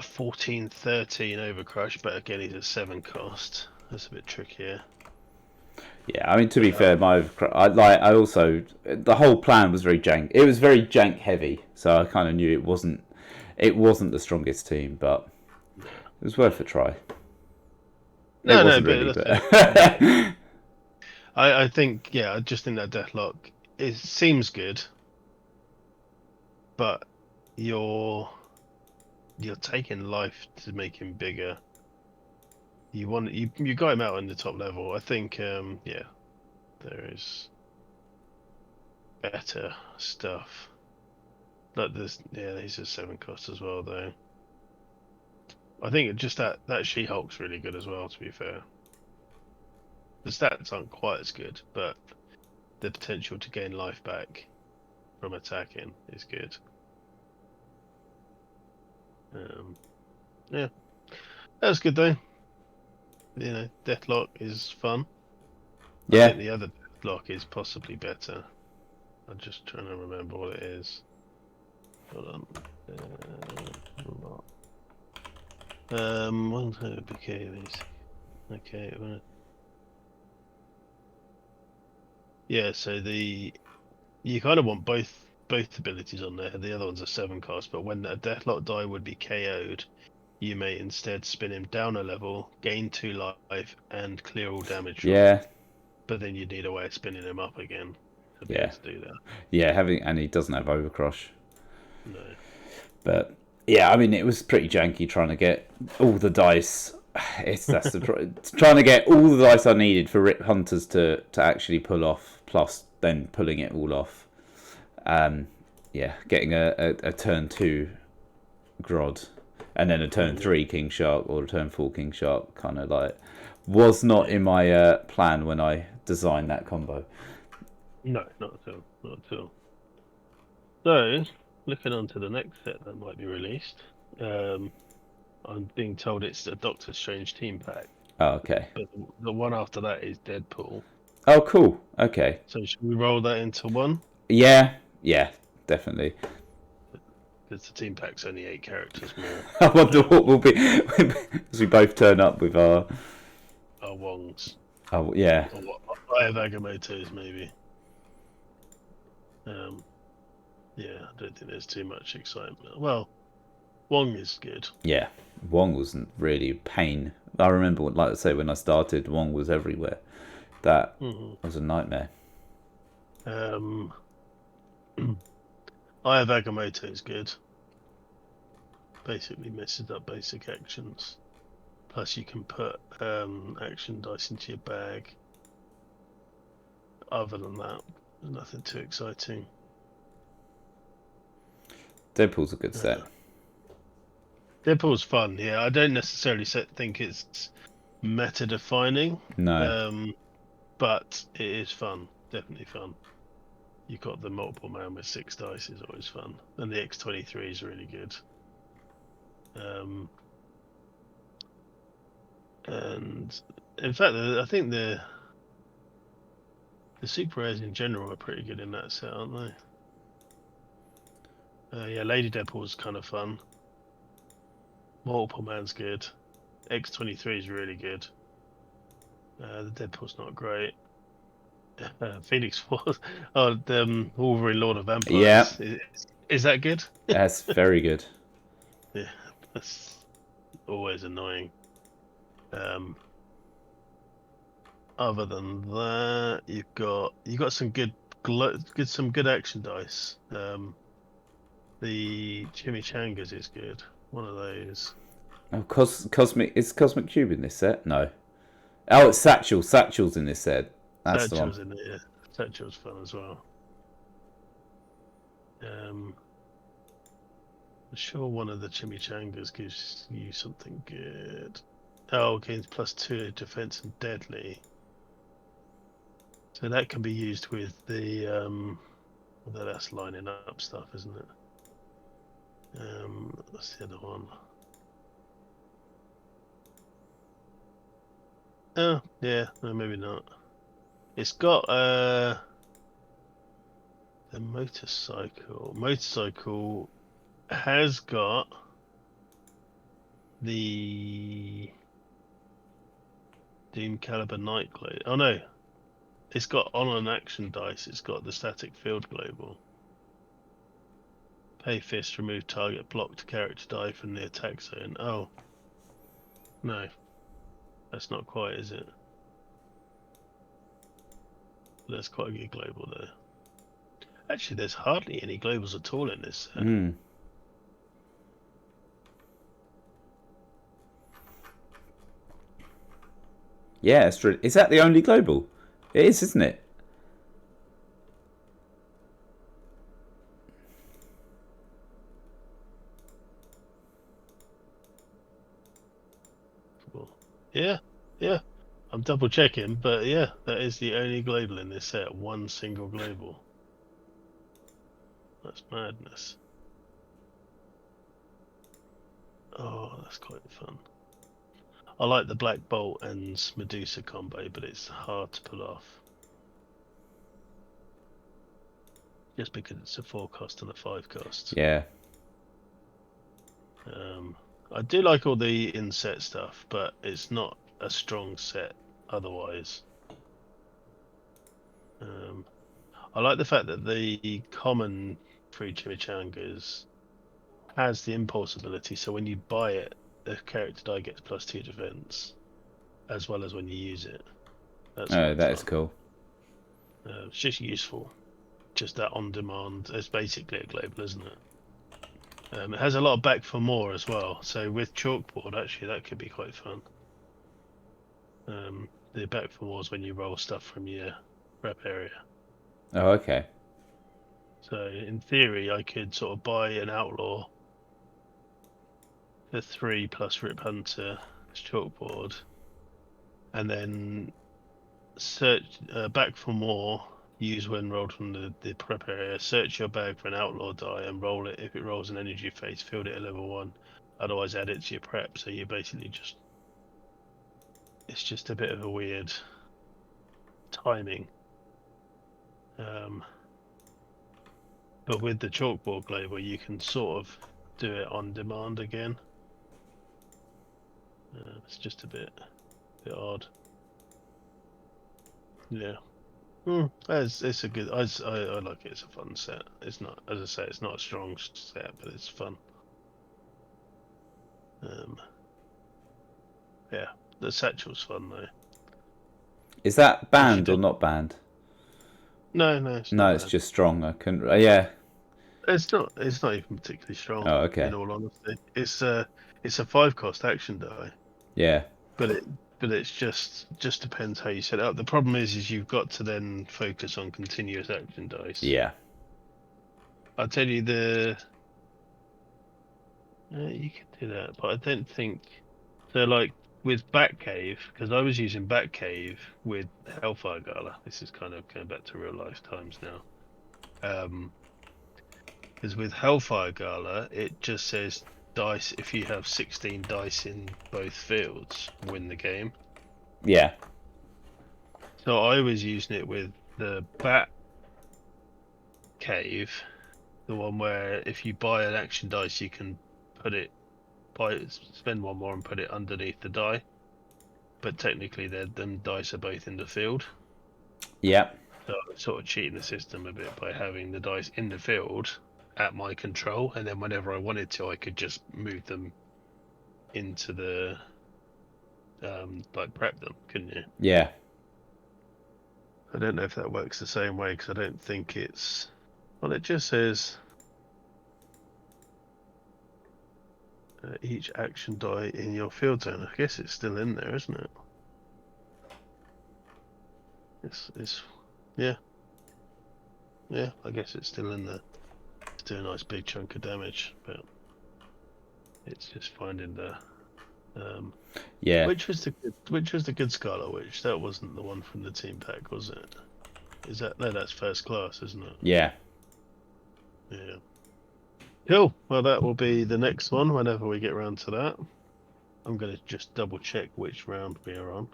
14, 13 Overcrush. But again, he's a 7 cost. That's a bit trickier. yeah. I mean, to be fair, Um, I also the whole plan was very jank. It was very jank heavy, so I kind of knew it wasn't the strongest team, but no, it was worth a try. It no, wasn't but really, that's but it. I think, yeah, I just think that Deathlock it seems good, but you're you're taking life to make him bigger. You got him out in the top level. I think yeah, there is better stuff. Like this, yeah, he's a 7 cost as well though. I think just that She-Hulk's really good as well. To be fair, the stats aren't quite as good, but the potential to gain life back from attacking is good. Um, yeah, that's good though. Deathlock is fun. I yeah. think the other Deathlock is possibly better. I'm just trying to remember what it is. Hold on. One time BK. Okay. Yeah. So you kind of want both abilities on there. The other one's a 7 cost, but when a Deathlock die would be KO'd, you may instead spin him down a level, gain 2 life, and clear all damage from him. Yeah, But then you need a way of spinning him up again to be able yeah, to do that. yeah. And he doesn't have Overcrush, No. but yeah, I mean, it was pretty janky trying to get all the dice. Trying to get all the dice I needed for Rip Hunters to actually pull off, plus then pulling it all off. Um, yeah, getting a turn 2 Grod, and then a turn Yeah. 3 King Shark or a turn 4 King Shark, kind of like was not Yeah. in my plan when I designed that combo. No, not at all. Not at all. So, looking on to the next set that might be released, um, I'm being told it's a Doctor Strange team pack, Oh, okay. but the one after that is Deadpool. Oh, cool. Okay. So should we roll that into one? Yeah, yeah, definitely. Because the team pack's only 8 characters more. I wonder Um, what will be as we both turn up with our. our Wongs. Oh, yeah, Or what I have Agamotto's maybe. Um, yeah, I don't think there's too much excitement. Well, Wong is good. yeah. Wong wasn't really a pain. I remember, like I say, when I started, Wong was everywhere. That Hmm was a nightmare. Um, I have Agamotto is good. Basically messes up basic actions. Plus, you can put action dice into your bag. Other than that, there's nothing too exciting. Deadpool's a good set. Uh, Deadpool's fun, yeah. I don't necessarily think it's meta defining, No, but it is fun. Definitely fun. You've got the multiple man with 6 dice is always fun, and the X-23 is really good. Um, and in fact, I think the super rares in general are pretty good in that set, aren't they? Yeah, Lady Deadpool's kind of fun. Multiple man's good. X-23 is really good. The Deadpool's not great. Phoenix Force. Oh, the Wolverine Lord of yeah, Vampires. Is that good? that's very good. Yeah, that's always annoying. Other than that, you got some good action dice. The chimichangas is good. One of those. Oh, cosmic is Cosmic Cube in this set? No. Oh, it's Satchel. Satchel's in this set. That's the one. Satchel's in it. Yeah. Satchel's fun as well. I'm sure one of the chimichangas gives you something good. Oh, gains +2 defense and deadly. So that can be used with the although that's lining up stuff, isn't it? What's the other one? Oh, yeah, no, maybe not. It's got the motorcycle. Motorcycle has got the Doom Caliber Night Glade. Oh no, it's got on an action dice. It's got the static field global. Pay fist, remove target blocked character die from the attack zone. Oh no, that's not quite, is it? That's quite a good global there. Actually, there's hardly any globals at all in this set. Mm. Yeah, is that the only global? It is, isn't it? Cool. Yeah, yeah. I'm double checking, but yeah, that is the only global in this set. One single global. That's madness. Oh, that's quite fun. I like the Black Bolt and Medusa combo, but it's hard to pull off. Just because it's a 4 cost and a 5 cost. Yeah. I do like all the inset stuff, but it's not a strong set otherwise. I like the fact that the common free chimichangas has the impulse ability, so when you buy it, the character die gets +2 defense, as well as when you use it. That's Oh, quite that is fun. cool. It's just useful. Just that on demand. It's basically a global, isn't it? It has a lot of back for more as well. So with chalkboard, actually, that could be quite fun. The back for more is when you roll stuff from your prep area. Oh, okay. So in theory, I could sort of buy an outlaw, the 3 plus Rip Hunter chalkboard, and then search back for more. Use when rolled from the prep area. Search your bag for an outlaw die and roll it. If it rolls an energy phase, field it at level 1. Otherwise, add it to your prep. So you basically just it's just a bit of a weird timing. But with the chalkboard global, you can sort of do it on demand again. It's just a bit odd. Yeah. It's a good. I like it. It's a fun set. It's not, as I say, it's not a strong set, but it's fun. Yeah, the satchel's fun though. Is that If you banned or do, not banned? no, it's No, not it's bad. just strong. I couldn't. Yeah. It's not. It's not even particularly strong, Oh, in okay. all honesty. It's a 5 cost action die, Yeah. but it's just depends how you set it up. The problem is you've got to then focus on continuous action dice. Yeah. I'll tell you you can do that, but I don't think so. Like with Batcave, because I was using Batcave with Hellfire Gala. This is kind of going back to real life times now. Because with Hellfire Gala, it just says dice. If you have 16 dice in both fields, win the game. Yeah. So I was using it with the Bat Cave, the one where if you buy an action dice, you can spend one more and put it underneath the die. But technically, them dice are both in the field. Yeah. So I'm sort of cheating the system a bit by having the dice in the field at my control, and then whenever I wanted to, I could just move them into the like prep them, couldn't you? Yeah. I don't know if that works the same way because I don't think it's. Well, it just says each action die in your field zone. I guess it's still in there, isn't it? It's yeah, yeah. I guess it's still in there. It's doing a nice big chunk of damage, but it's just finding the Yeah. which was the good Scarlet Witch? That wasn't the one from the team pack, was it? Is that no? That's first class, isn't it? Yeah. Yeah. Cool. Well, that will be the next one whenever we get around to that. I'm going to just double check which round we are on.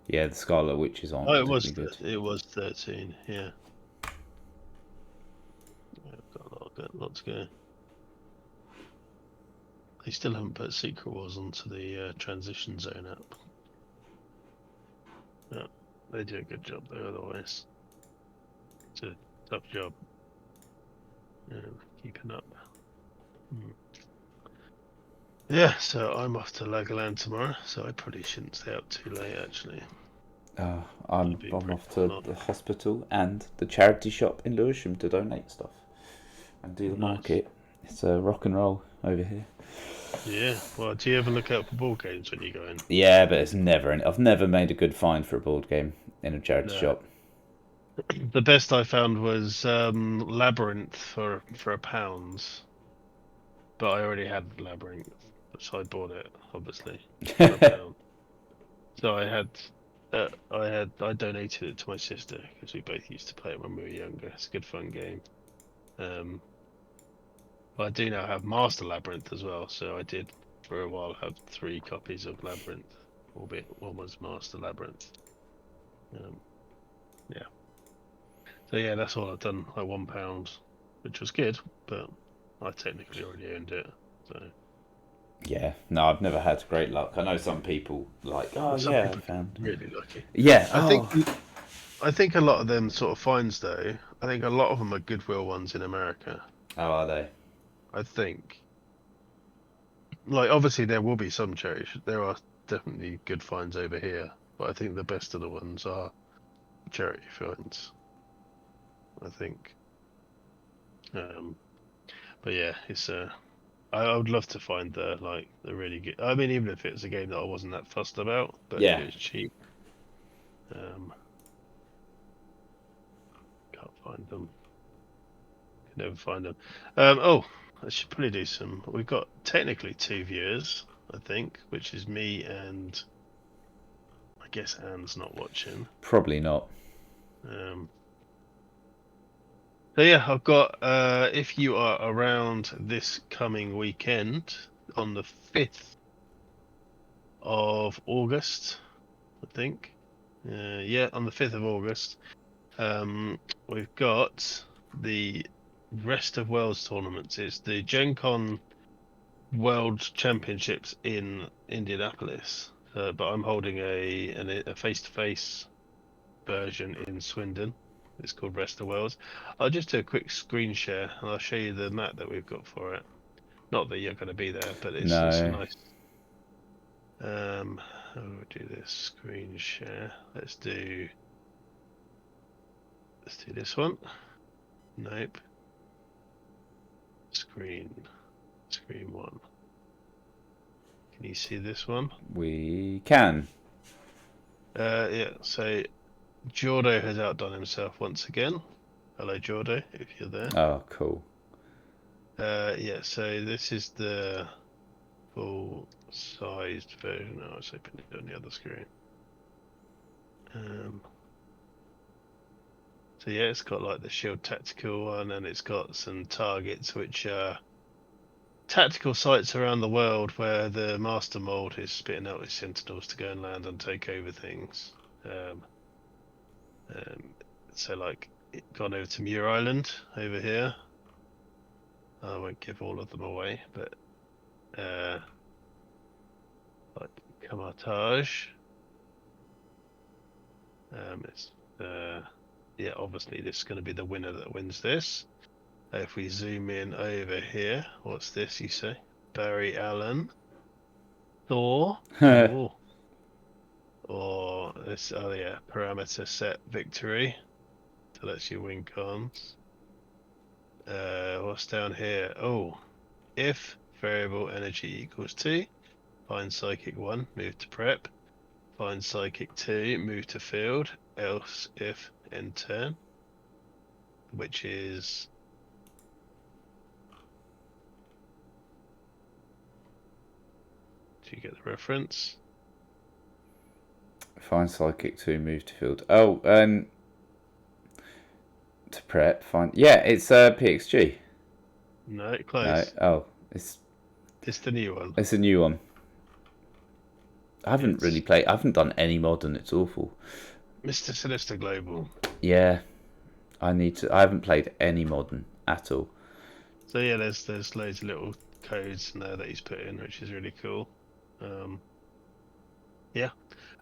Yeah, the Scarlet Witch is on Oh, particularly good. it was 13. Yeah. I've got a lot to go. They still haven't put Secret Wars onto the transition zone app. Yeah, they do a good job there. Otherwise, it's a tough job keeping up. Yeah, so I'm off to Legoland tomorrow, so I probably shouldn't stay up too late. Actually, I'm I'd be I'm pretty off full to on. the hospital and the charity shop in Lewisham to donate stuff and do the Nice. market. It's a rock and roll over here. Yeah. Well, do you ever look out for ball games when you go in? Yeah, but it's never. I've never made a good find for a board game in a charity No. shop. The best I found was Labyrinth for £1, but I already had Labyrinth, so I bought it obviously for £1. So I donated it to my sister because we both used to play it when we were younger. It's a good fun game. Um, but I do now have Master Labyrinth as well, so I did for a while have 3 copies of Labyrinth, albeit one was Master Labyrinth. Um, yeah. So yeah, that's all I've done, like £1, which was good, but I technically already owned it. So Yeah, no, I've never had great luck. I know some people like, oh some yeah, I people get found. really lucky. Yeah, I think oh, I think a lot of them sort of finds though. I think a lot of them are Goodwill ones in America. how are they? I think, like obviously there will be some cherry. There are definitely good finds over here, but I think the best of the ones are charity finds. I think. Um, but yeah, it's I would love to find the really good. I mean, even if it's a game that I wasn't that fussed about, but if Yeah, it's cheap, um, can't find them. Can never find them. Oh, I should probably do some. We've got technically 2 viewers, I think, which is me and I guess Anne's not watching. probably not. Um, so yeah, I've got. If you are around this coming weekend on the 5th of August, I think. Yeah, on the 5th of August. We've got the Rest of Worlds tournaments. It's the Gen Con World Championships in Indianapolis, but I'm holding a face-to-face version in Swindon. It's called Rest of Worlds. I'll just do a quick screen share and I'll show you the map that we've got for it. Not that you're going to be there, but it's a No, nice. How do we do this screen share? Let's do this one. Nope. Screen one. Can you see this one? we can. Yeah. So Jordo has outdone himself once again. Hello, Jordo, if you're there. Oh, cool. Yeah. So this is the full-sized version. Oh, let's open it on the other screen. So yeah, it's got like the Shield Tactical one, and it's got some targets which are tactical sites around the world where the Master Mold is spitting out his Sentinels to go and land and take over things. Um, so like gone over to Muir Island over here. I won't give all of them away, but like Kamatage. It's yeah, obviously this is going to be the winner that wins this. If we zoom in over here, what's this? You say Barry Allen, Thor. Oh, or this. Oh yeah, parameter set victory. So that's your win cons. What's down here? Oh, if variable energy equals 2, find psychic 1, move to prep. Find psychic 2, move to field. Else if end turn, which is do you get the reference? Find psychic 2, move to field. Oh, to prep. Find. Yeah, it's PXG. No, No. close. Oh, It's the new one. it's a new one. I haven't really It's played. I haven't done any modern. It's awful. Mr. Sinister Global. Yeah, I need to. I haven't played any modern at all. So yeah, there's loads of little codes in there that he's put in, which is really cool. Yeah,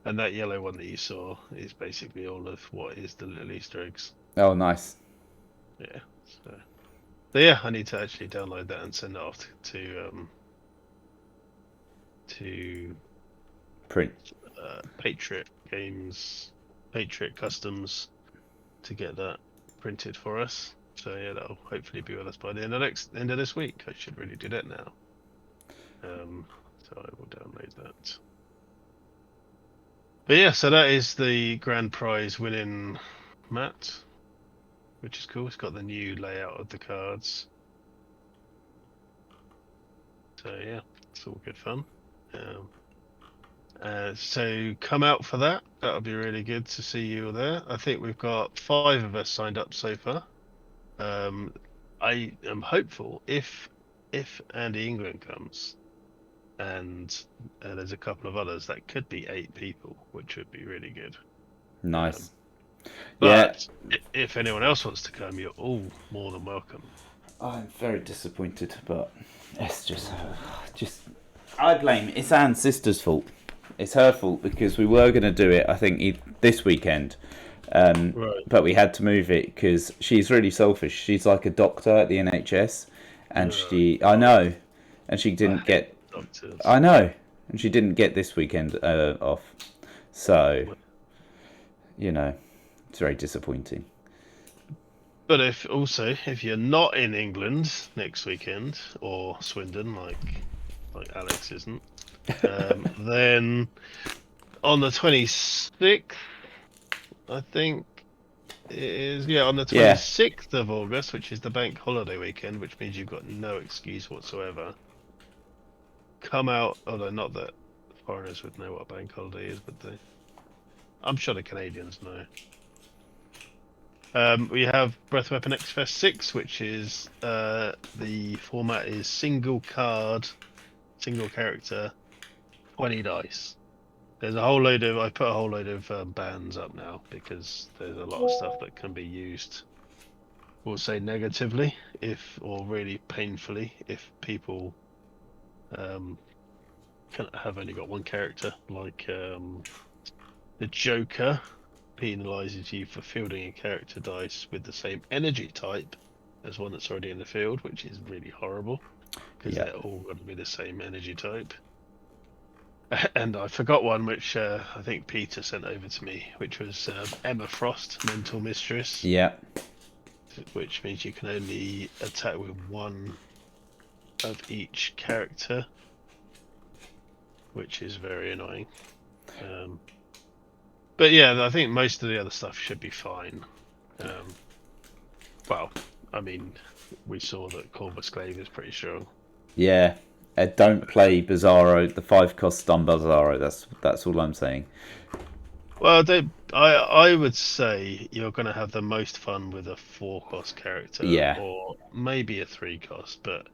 and that yellow one that you saw is basically all of what is the little Easter eggs. Oh, nice. Yeah. So yeah, I need to actually download that and send it off to Print. Patriot Games, Patriot Customs to get that printed for us. So yeah, that'll hopefully be with us by the end of this week. I should really do that now. So I will download that. But yeah, so that is the grand prize winning mat, which is cool. It's got the new layout of the cards. So yeah, it's all good fun. So come out for that. That'll be really good to see you all there. I think we've got 5 of us signed up so far. I am hopeful if Andy England comes, and there's a couple of others, that could be 8 people, which would be really good. Nice. But if anyone else wants to come, you're all more than welcome. I'm very disappointed, but it's just I blame it's Anne's sister's fault. It's her fault because we were going to do it, I think, this weekend, Right. but we had to move it because she's really selfish. She's like a doctor at the NHS, and I know, and she didn't get. Doctors. I know, and she didn't get this weekend off, so it's very disappointing. But if you're not in England next weekend, or Swindon, like Alex isn't, then on the 26th, I think it is, on the 26th of August, which is the bank holiday weekend, which means you've got no excuse whatsoever. Come out, although not that foreigners would know what a bank holiday is, but I'm sure the Canadians know. We have Breath Weapon X Fest 6, which is the format is single card, single character, 20 dice. There's a whole load of I put a whole load of bans up now because there's a lot of stuff that can be used, we'll say negatively, or really painfully, if people have only got one character, like the Joker penalizes you for fielding a character dice with the same energy type as one that's already in the field, which is really horrible because they're all going to be the same energy type. And I forgot one which I think Peter sent over to me, which was Emma Frost, Mental Mistress. Yeah. Which means you can only attack with one of each character, which is very annoying. But yeah, I think most of the other stuff should be fine. Well, I mean, we saw that Corvus Glaive is pretty strong. Yeah. Don't play Bizarro, the 5-cost stun Bizarro. That's all I'm saying. Well, I would say you're going to have the most fun with a 4-cost character, or maybe a 3-cost. But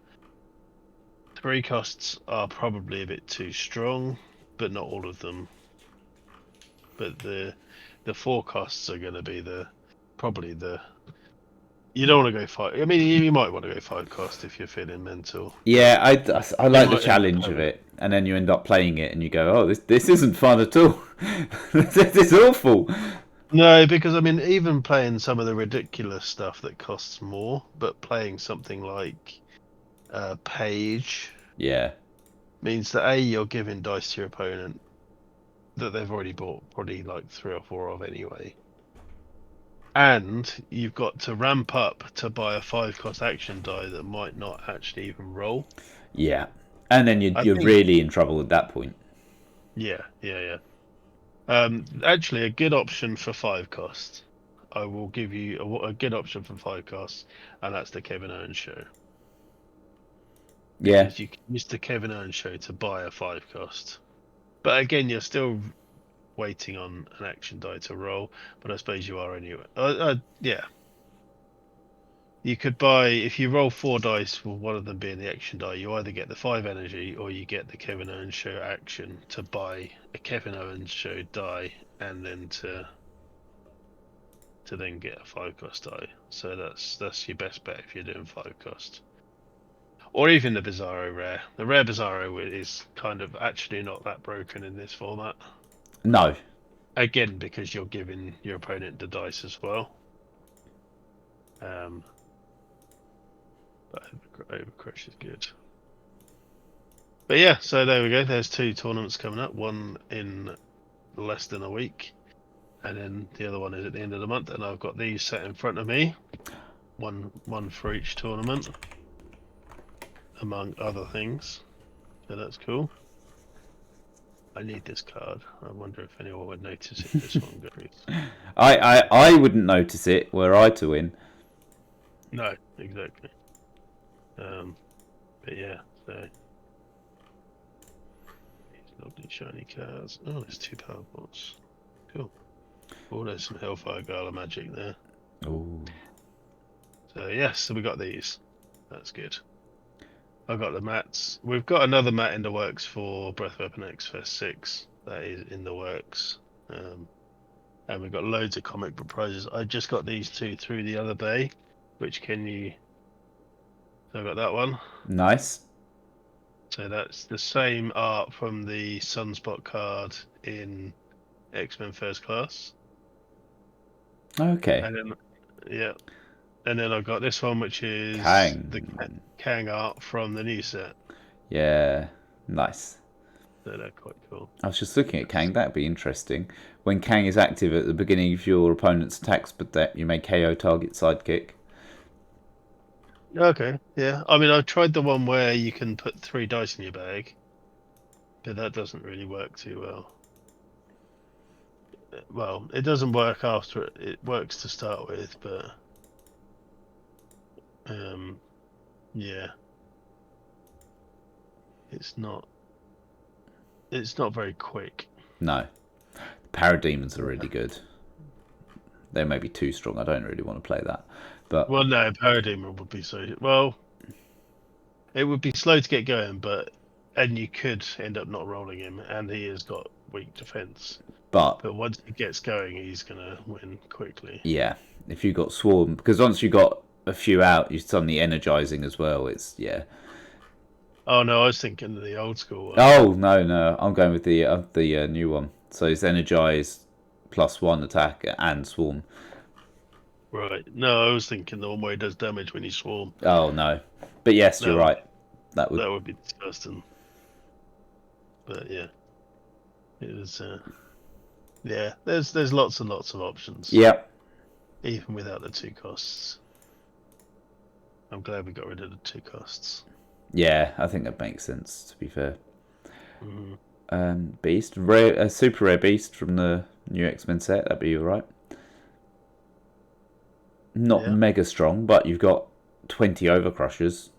3 costs are probably a bit too strong, but not all of them. But the 4 costs are going to be probably the. You don't want to go 5. I mean, you might want to go 5 cost if you're feeling mental. Yeah, I like the challenge of it, and then you end up playing it, and you go, "Oh, this isn't fun at all. This is awful." No, because I mean, even playing some of the ridiculous stuff that costs more, but playing something like Page Yeah, means that A, you're giving dice to your opponent that they've already bought probably like 3 or 4 of anyway. And you've got to ramp up to buy a 5 cost action die that might not actually even roll. yeah. And then I you're think, really in trouble at that point. yeah, yeah, yeah. Actually, a good option for 5 cost. I will give you a good option for 5 costs, and that's the Kevin Owens show. Yeah, Because you can use the Kevin Owens show to buy a 5 cost. But again, you're still waiting on an action die to roll, but I suppose you are anyway. Yeah. You could buy, if you roll 4 dice with one of them being the action die, you either get the 5 energy or you get the Kevin Owens show action to buy a Kevin Owens show die and then to then get a 5 cost die. So that's your best bet if you're doing 5 cost. Or even the Bizarro rare. The rare Bizarro is kind of actually not that broken in this format. no. Again, because you're giving your opponent the dice as well. But Overcrush is good. But yeah, so there we go. There's 2 tournaments coming up. One in less than a week, and then the other one is at the end of the month. And I've got these set in front of me, one for each tournament, among other things. So that's cool. I need this card. I wonder if anyone would notice if this one goes. I wouldn't notice it were I to win. No, exactly. But yeah, so these lovely shiny cards. Oh, there's 2 power pots. Cool. Oh, there's some Hellfire Gala magic there. Oh, So yes, so we got these. That's good. I've got the mats. We've got another mat in the works for Breath Weapon X Fest 6. That is in the works. And we've got loads of comic book prizes. I just got these 2 through the other day. Which can you... So I got that one. nice. So that's the same art from the Sunspot card in X-Men First Class. Okay. And then, yeah. And then I've got this one, which is the Kang. Kang art from the new set. Yeah, nice. So they're quite cool. I was just looking at Kang. That'd be interesting. When Kang is active at the beginning of your opponent's attacks, but that you may KO target sidekick. Okay, yeah. I mean, I've tried the one where you can put 3 dice in your bag, but that doesn't really work too well. Well, it doesn't work after it. It works to start with, but yeah, it's not. It's not very quick. No, Parademons are really good. They may be too strong. I don't really want to play that, but Well, no, Paradigm would be so. Well, it would be slow to get going, and you could end up not rolling him, and he has got weak defense. but But once he gets going, he's gonna win quickly. yeah, if you got Swarm, because once you got a few out, you're suddenly energizing as well. It's yeah. Oh no, I was thinking of the old school one. Oh no, I'm going with the new one. So it's energize +1 attack and Swarm. Right. No, I was thinking the one where he does damage when you swarm. Oh no, but yes, That you're would right. That would that would be disgusting. But yeah, it was. Yeah, there's lots and lots of options, yep. even without the 2 costs. I'm glad we got rid of the 2 costs. Yeah, I think that makes sense. To be fair, Mm-hmm. Beast, rare, a super rare Beast from the new X-Men set. That'd be alright. Not Yeah. mega strong, but you've got 20 Overcrushers.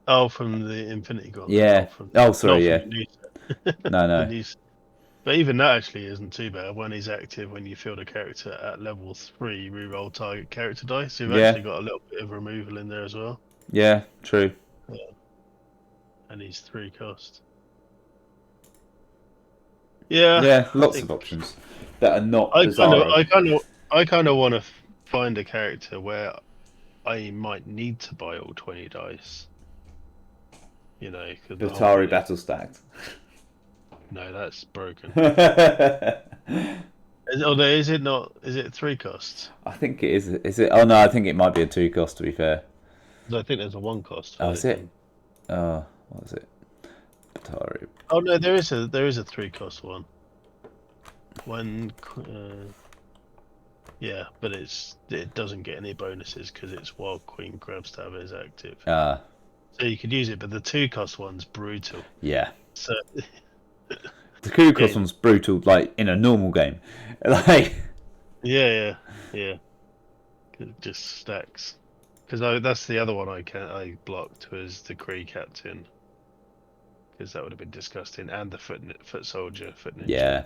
Oh, from the Infinity Gauntlet, Yeah. Oh, not sorry. from Yeah. the new set. No, The no. new. But even that actually isn't too bad. When he's active, when you field a character at level 3, reroll target character dice. So you've Yeah. actually got a little bit of removal in there as well. Yeah. True. Yeah. And he's 3 cost. Yeah, Yeah. I Lots think of options that are not I kind of, Bizarro. I kind of, I kind of want to find a character where I might need to buy all 20 dice. You know, because the whole Atari point is Battle Stacked. no, that's broken. Is it not? Is it 3 costs? I think it is. Is it? Oh no, I think it might be a 2 cost. To be fair. 'Cause I think there's a 1 cost Oh, is it? version. What is it? Atari. Oh no, there is a 3 cost one. When yeah, but it doesn't get any bonuses because it's while Queen Grab Stab is active. Uh, So you could use it, but the 2 cost one's brutal. yeah. So The 2 cost yeah, one's brutal, like in a normal game. Like, yeah. 'Cause it just stacks. Because that's the other one I blocked was the Kree Captain because that would have been disgusting, and the foot soldier, foot ninja, yeah.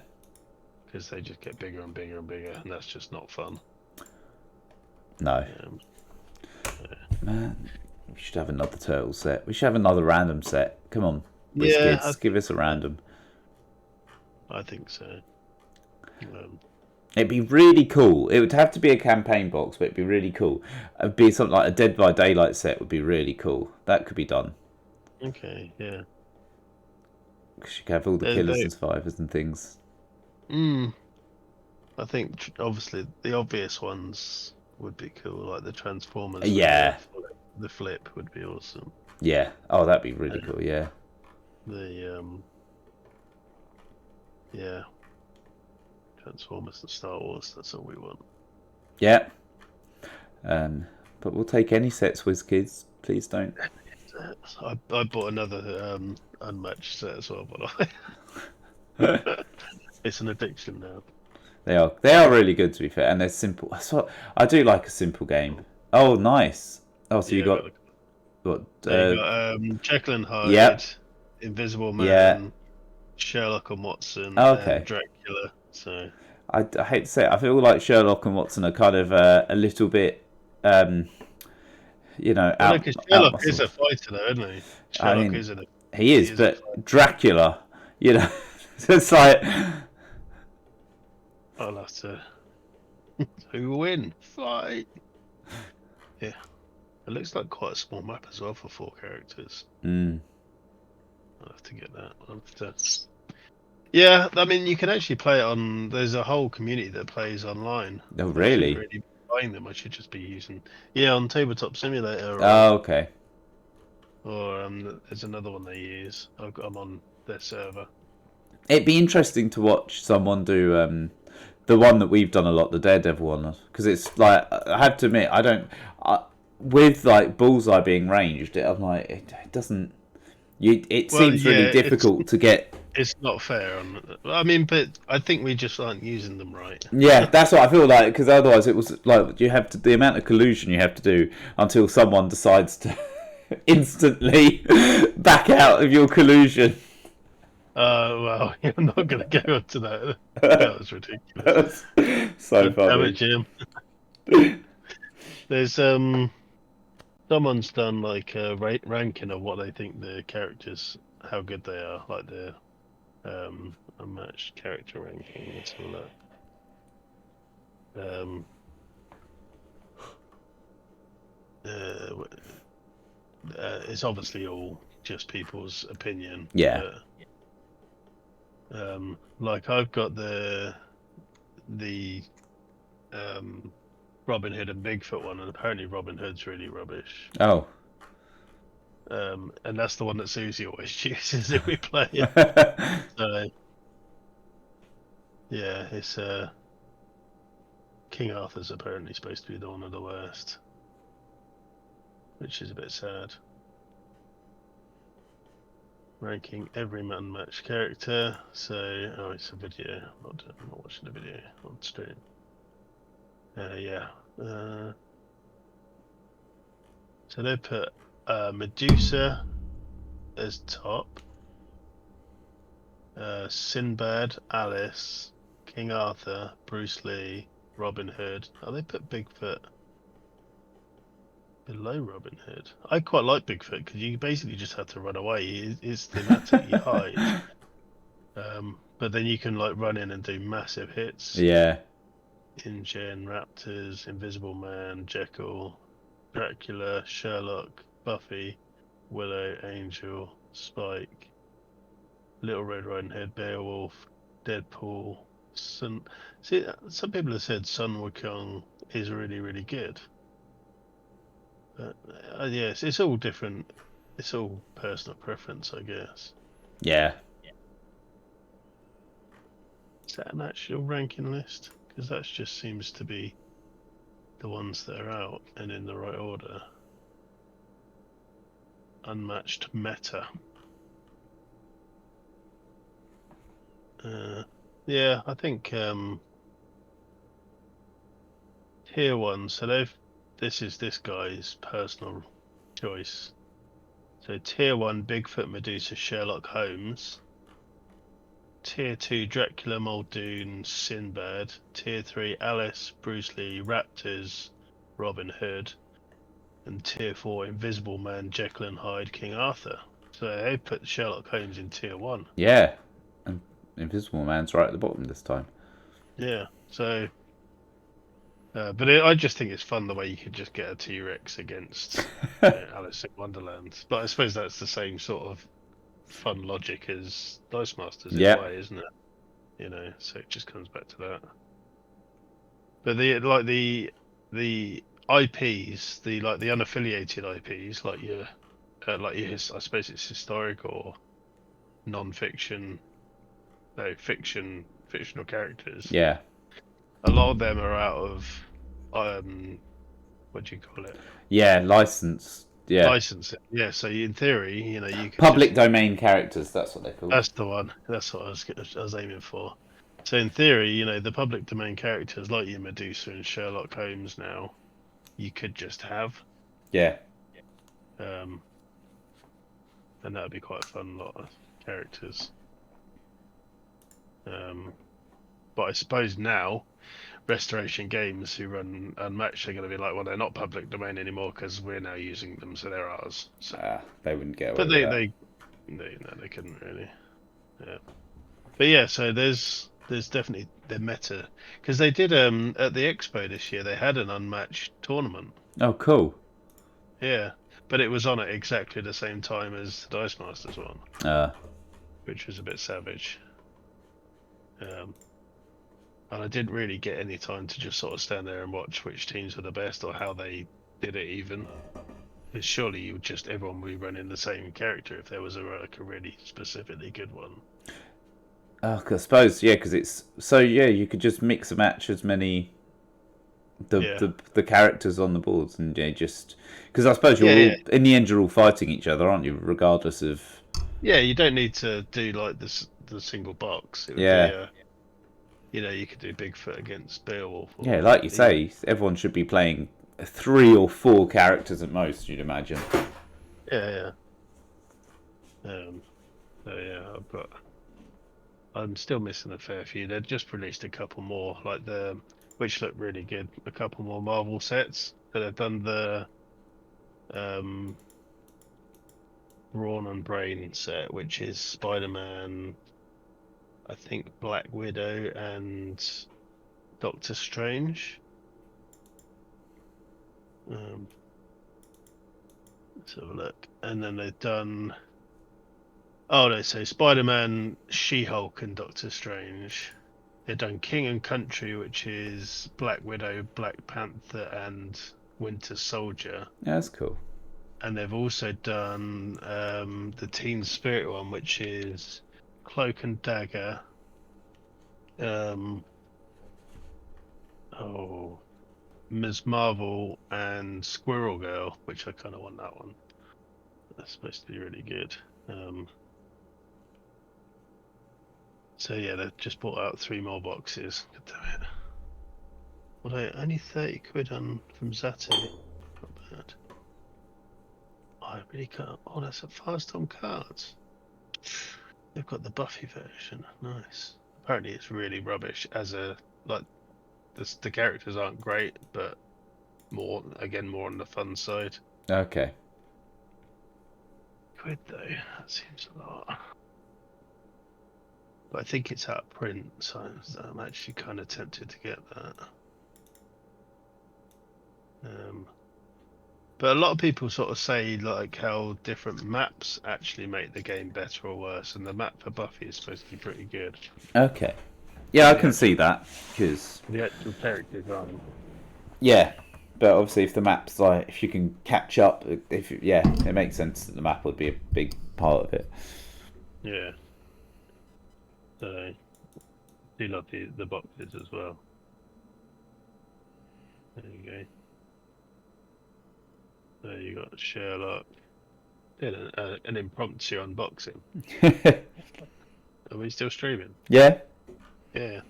because they just get bigger and bigger and bigger, and that's just not fun. No. Um, Man, we should have another turtle set. We should have another random set. Come on, yeah, WizKids, give us a random. I think so. Um, It'd be really cool. It would have to be a campaign box, but it'd be really cool. It'd be something like a Dead by Daylight set would be really cool. That could be done. okay, yeah. Because you could have all the killers and survivors and things. Mm, I think obviously the obvious ones would be cool, like the Transformers with Yeah, the flip would be awesome. yeah. Oh, that'd be really Uh, cool, yeah. the yeah, Transformers and Star Wars. That's all we want. Yeah. But we'll take any sets, WizKids. Please don't. I bought another unmatched set as well, but it's an addiction now. They are really good to be fair, and they're simple. I do like a simple game. Oh, nice. Oh, so you Yeah, got what? you got Jekyll and Yeah, Hyde, Invisible yeah. Man, Sherlock and Watson, Oh, and okay. Dracula. So I hate to say it, I feel like Sherlock and Watson are kind of a little bit, um, well, no, because out Sherlock is a muscled. fighter, though, isn't he? I Sherlock mean, isn't. he He is, is a but fighter. Dracula, you know, it's like, I'll have to. Who will win? Fight. Yeah, it looks like quite a small map as well for 4 characters. mm, I'll have to get that. I'll have to. Yeah, I mean, you can actually play it on. There's a whole community that plays online. oh I shouldn't really? really be buying them. I should just be using. Yeah, on Tabletop Simulator Oh, okay. or there's another one they use. I'm on their server. It'd be interesting to watch someone do the one that we've done a lot, the Daredevil one, because it's like I have to admit I don't with like bullseye being ranged. I'm like it doesn't. It Well, seems really yeah, difficult to get. it's not fair. I mean, but I think we just aren't using them right. Yeah, that's what I feel like because otherwise it was like you have to the amount of collusion you have to do until someone decides to instantly back out of your collusion. Well, you're not going to go into that. That was ridiculous. That's so God damn it, funny. Jim. There's someone's done like a ranking of what they think the characters, how good they are, like the unmatched character ranking. Let's have a look. Um, it's obviously all just people's opinion. Yeah. But, like I've got the Robin Hood and Bigfoot one, and apparently Robin Hood's really rubbish. Oh. And that's the one that Susie always chooses if we play it. So yeah, it's King Arthur's apparently supposed to be the one of the worst, which is a bit sad. Ranking every unmatched character. So it's a video. I'm not watching the video on stream. Yeah. So they put Medusa as top. Sinbad, Alice, King Arthur, Bruce Lee, Robin Hood. Oh, they put Bigfoot below Robin Hood. I quite like Bigfoot because you basically just have to run away. It's thematic, you hide. But then you can like run in and do massive hits. Yeah. InGen, Raptors, Invisible Man, Jekyll, Dracula, Sherlock, Buffy, Willow, Angel, Spike, Little Red Riding Hood, Beowulf, Deadpool, Sun. See, some people have said Sun Wukong is really, really good. But yes, it's all different. It's all personal preference, I guess. Yeah. Is that an actual ranking list? Because that just seems to be the ones that are out and in the right order. Unmatched meta. Yeah, I think tier one. So this is this guy's personal choice. So tier one, Bigfoot, Medusa, Sherlock Holmes. Tier 2, Dracula, Muldoon, Sinbad. Tier 3, Alice, Bruce Lee, Raptors, Robin Hood. And Tier 4, Invisible Man, Jekyll and Hyde, King Arthur. So they put Sherlock Holmes in Tier 1. Yeah. And Invisible Man's right at the bottom this time. Yeah, so... I just think it's fun the way you could just get a T-Rex against Alice in Wonderland. But I suppose that's the same sort of fun logic as Dice Masters in a Yeah. way, isn't it? You know, so it just comes back to that. But the IPs, the unaffiliated IPs, I suppose it's historic or non-fiction, no fiction, fictional characters. Yeah. A lot of them are out of what do you call it? Yeah. License. Yeah. License. Yeah. So in theory, you could Public just domain characters. That's what they're called. that's the one. That's what I was aiming for. So in theory, the public domain characters like your Medusa and Sherlock Holmes now, you could just have. Yeah. Um, and that would be quite a fun lot of characters. But I suppose now, Restoration Games who run Unmatched are going to be like, well, they're not public domain anymore because we're now using them, so they're ours. So, They wouldn't get away but with that. they couldn't really. Yeah. But yeah, so there's definitely the meta because they did at the expo this year they had an Unmatched tournament. Oh, cool. Yeah, but it was on at exactly the same time as the Dice Masters one, Uh, which was a bit savage. And I didn't really get any time to just sort of stand there and watch which teams were the best or how they did it even. Because surely you would just everyone would be running the same character if there was a really specifically good one. I suppose, yeah, because it's so, yeah, you could just mix and match as many Yeah, the characters on the boards, and yeah, just because I suppose you're yeah, all yeah, in the end you're all fighting each other, aren't you? Regardless of yeah. You don't need to do like the single box. It would be yeah, a you could do Bigfoot against Beowulf yeah, or like you say, everyone should be playing 3 or 4 characters at most. You'd imagine. yeah, yeah. So yeah, I'm still missing a fair few. They've just released a couple more, like which look really good. A couple more Marvel sets. So they've done the um, Brawn and Brain set, which is Spider-Man, I think Black Widow and Doctor Strange. Let's have a look. And then they've done. Oh no, so Spider-Man, She-Hulk, and Doctor Strange. They've done King and Country, which is Black Widow, Black Panther, and Winter Soldier. Yeah, that's cool. And they've also done the Teen Spirit one, which is Cloak and Dagger. Ms. Marvel and Squirrel Girl, which I kind of want that one. That's supposed to be really good. So yeah, they've just bought out 3 more boxes. God damn it. Well, only 30 quid on from Zato. Not bad. Oh, I really can't. Oh, that's a fast on cards. They've got the Buffy version. Nice. Apparently, it's really rubbish. Like the characters aren't great, but more on the fun side. Okay. Quid though, that seems a lot. But I think it's out of print, so I'm actually kind of tempted to get that. But a lot of people sort of say like how different maps actually make the game better or worse, and the map for Buffy is supposed to be pretty good. Okay. Yeah, I The can see actual that because the actual characters aren't. yeah, but obviously if the map's like if you can catch up, if yeah, it makes sense that the map would be a big part of it. Yeah. So do love the boxes as well. There you go. So you got Sherlock. Did an impromptu unboxing. Are we still streaming? Yeah, Yeah.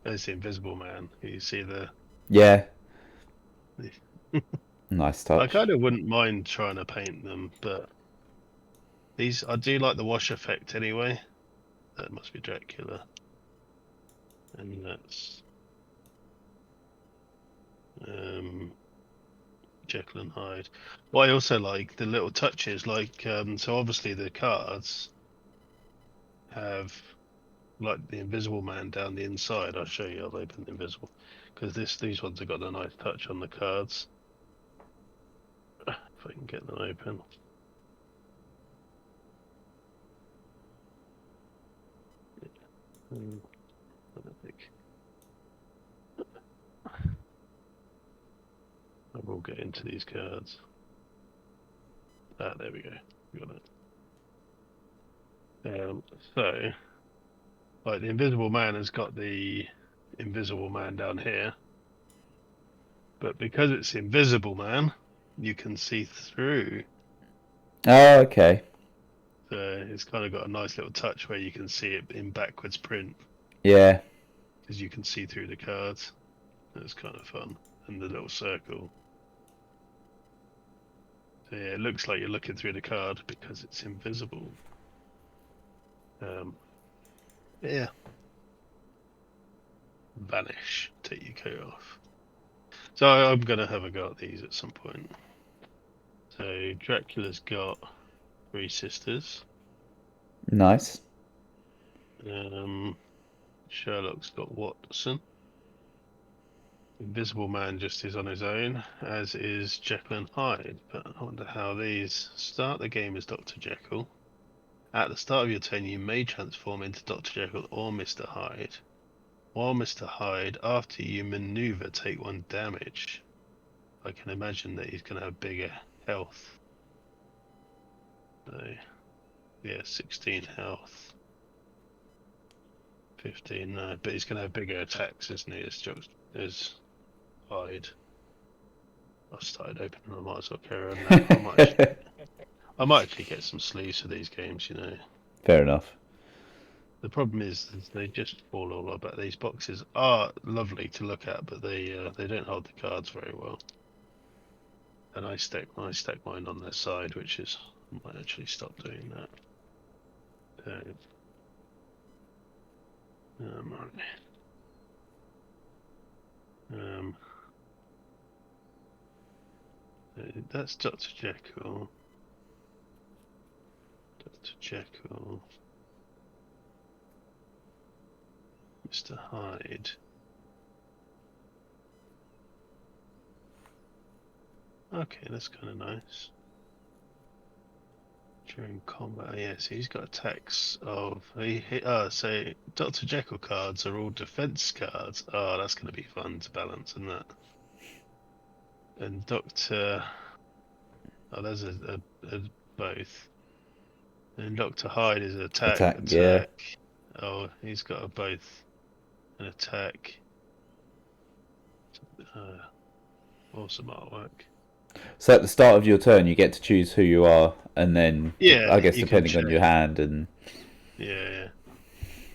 There's the Invisible Man. You see yeah, the nice I touch. kind of wouldn't mind trying to paint them, but these I do like the wash effect anyway. That must be Dracula, and that's um, Jekyll and Hyde. What I also like the little touches, like so obviously the cards have like the Invisible Man down the inside. I'll show you. I'll open the Invisible because these ones have got a nice touch on the cards. If I can get them open. Hmm, I don't think I will get into these cards. Ah, there we go. Got it. So, like the Invisible Man has got the Invisible Man down here, but because it's Invisible Man, you can see through. Oh, okay. So it's kind of got a nice little touch where you can see it in backwards print Yeah, because you can see through the cards. That's kind of fun. And the little circle. So yeah, it looks like you're looking through the card because it's invisible. Um, yeah, vanish, take your coat off. So I'm gonna have a go at these at some point. So Dracula's got three sisters. nice. Um, Sherlock's got Watson. Invisible Man just is on his own, as is Jekyll and Hyde. But I wonder how these start the game as Dr. Jekyll. At the start of your turn, you may transform into Dr. Jekyll or Mr. Hyde. While Mr. Hyde, after you maneuver, take one damage. I can imagine that he's going to have bigger health. So, yeah, 16 health. 15, no, but he's going to have bigger attacks, isn't he? As Hyde. I've started opening, I might as well carry on now. I might actually get some sleeves for these games, you know. Fair enough. The problem is they just fall all about. These boxes are lovely to look at, but they don't hold the cards very well. And I stack mine on their side, which is I might actually stop doing that. So, right. Um, that's Dr. Jekyll. Dr. Jekyll. Mr. Hyde. Okay, that's kind of nice. During combat, yes, he's got attacks of so Dr. Jekyll cards are all defense cards. Oh, that's going to be fun to balance, isn't it? And Doctor, oh, there's a both. And Doctor Hyde is attack, Attack, yeah. attack. Oh, he's got a both an attack. Uh, awesome artwork. So at the start of your turn, you get to choose who you are, and then Yeah, I guess you can depending on your change. hand and Yeah,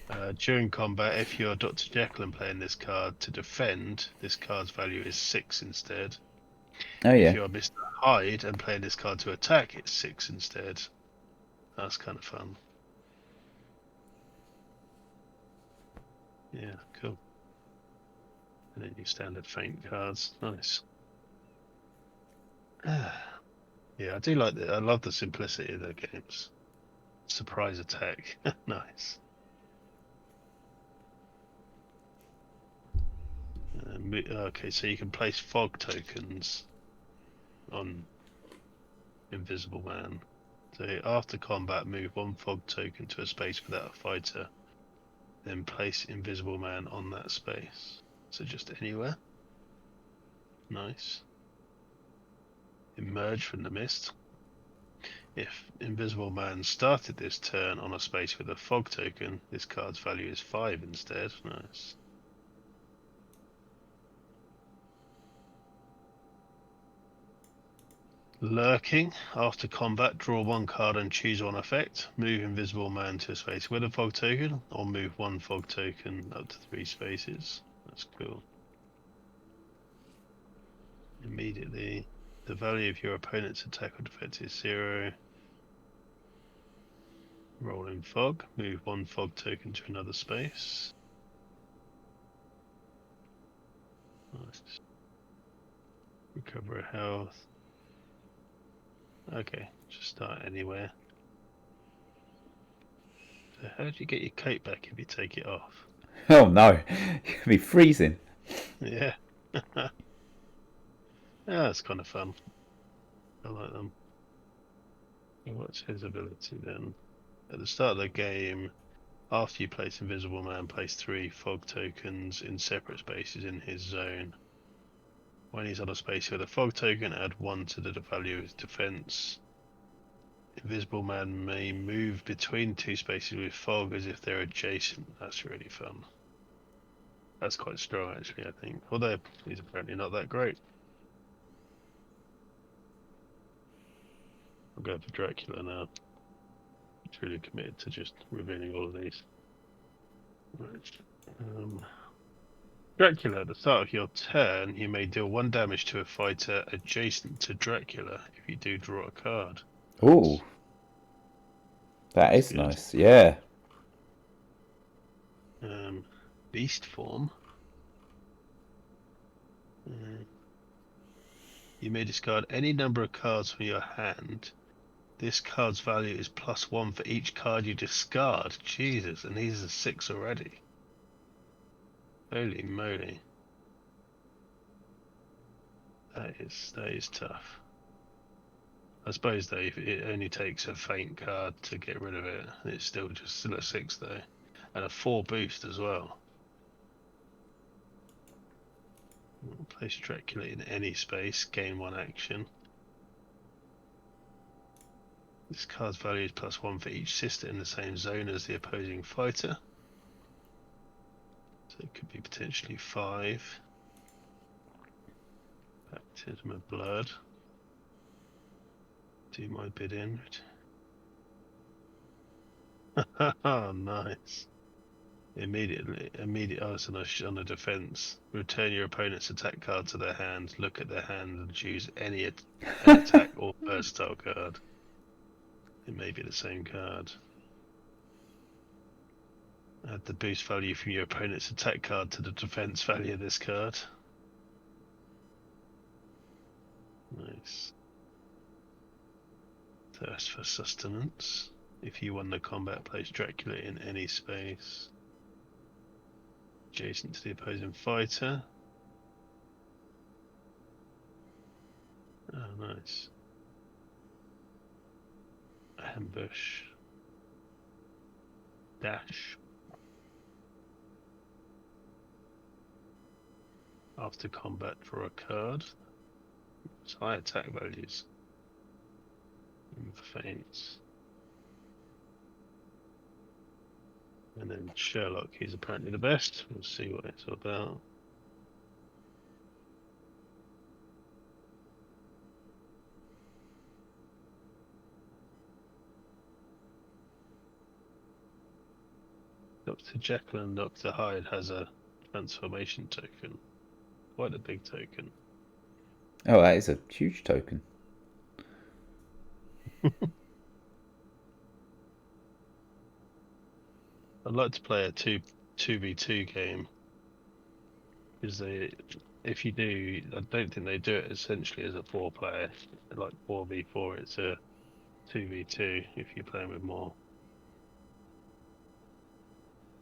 yeah. During combat, if you're Dr. Jekyll and playing this card to defend, this card's value is 6 instead. oh If yeah, you're Mr. Hyde and playing this card to attack, it's 6 instead. That's kind of fun. Yeah, cool. And then your standard feint cards. Nice. Yeah, I do like I love the simplicity of the games. Surprise attack. Nice. Okay, so you can place fog tokens on Invisible Man. So after combat, move one fog token to a space without a fighter. then place Invisible Man on that space. So just anywhere. Nice. Emerge from the mist. If Invisible Man started this turn on a space with a fog token, this card's value is 5 instead. Nice. Lurking. After combat, draw 1 card and choose 1 effect. Move Invisible Man to a space with a fog token, or move 1 fog token up to 3 spaces. That's cool. Immediately, the value of your opponent's attack or defense is 0. Rolling fog. Move 1 fog token to another space. Nice. Recover health. Okay, just start anywhere. So how do you get your cape back if you take it off? Oh no, you'll be freezing. Yeah. Yeah, that's kind of fun. I like them. What's his ability then? At the start of the game, after you place Invisible Man, place 3 fog tokens in separate spaces in his zone. When he's on a space with a fog token, add 1 to the value of his defense. Invisible Man may move between 2 spaces with fog as if they're adjacent. That's really fun. That's quite strong, actually, I think. Although he's apparently not that great. I'll go for Dracula now. It's really committed to just revealing all of these. Right. Dracula, at the start of your turn, you may deal 1 damage to a fighter adjacent to Dracula if you do draw a card. Ooh, that That's is good. nice. Yeah. Beast form. You may discard any number of cards from your hand. This card's value is +1 for each card you discard. Jesus, and these are 6 already. Holy moly. That is tough. I suppose though, if it only takes a faint card to get rid of it, it's still a 6 though. And a 4 boost as well. Place Dracula in any space, gain 1 action. This card's value is +1 for each sister in the same zone as the opposing fighter. So it could be potentially 5. Baptism of Blood. Do my bidding. Oh, nice. Immediate arsenal on a defense. Return your opponent's attack card to their hand. Look at their hand and choose an attack or versatile card. It may be the same card. Add the boost value from your opponent's attack card to the defense value of this card. Nice. Thirst for sustenance. If you won the combat, place Dracula in any space adjacent to the opposing fighter. Oh, nice. Ambush. Dash. After combat, draw a card. It's high attack values. And feints. And then Sherlock, he's apparently the best. We'll see what it's all about. Dr. Jekyll and Dr. Hyde has a transformation token. Quite a big token. Oh, that is a huge token. I'd like to play a 2v2 game. Because if you do, I don't think they do it essentially as a 4-player. Like 4v4, it's a 2v2 if you're playing with more.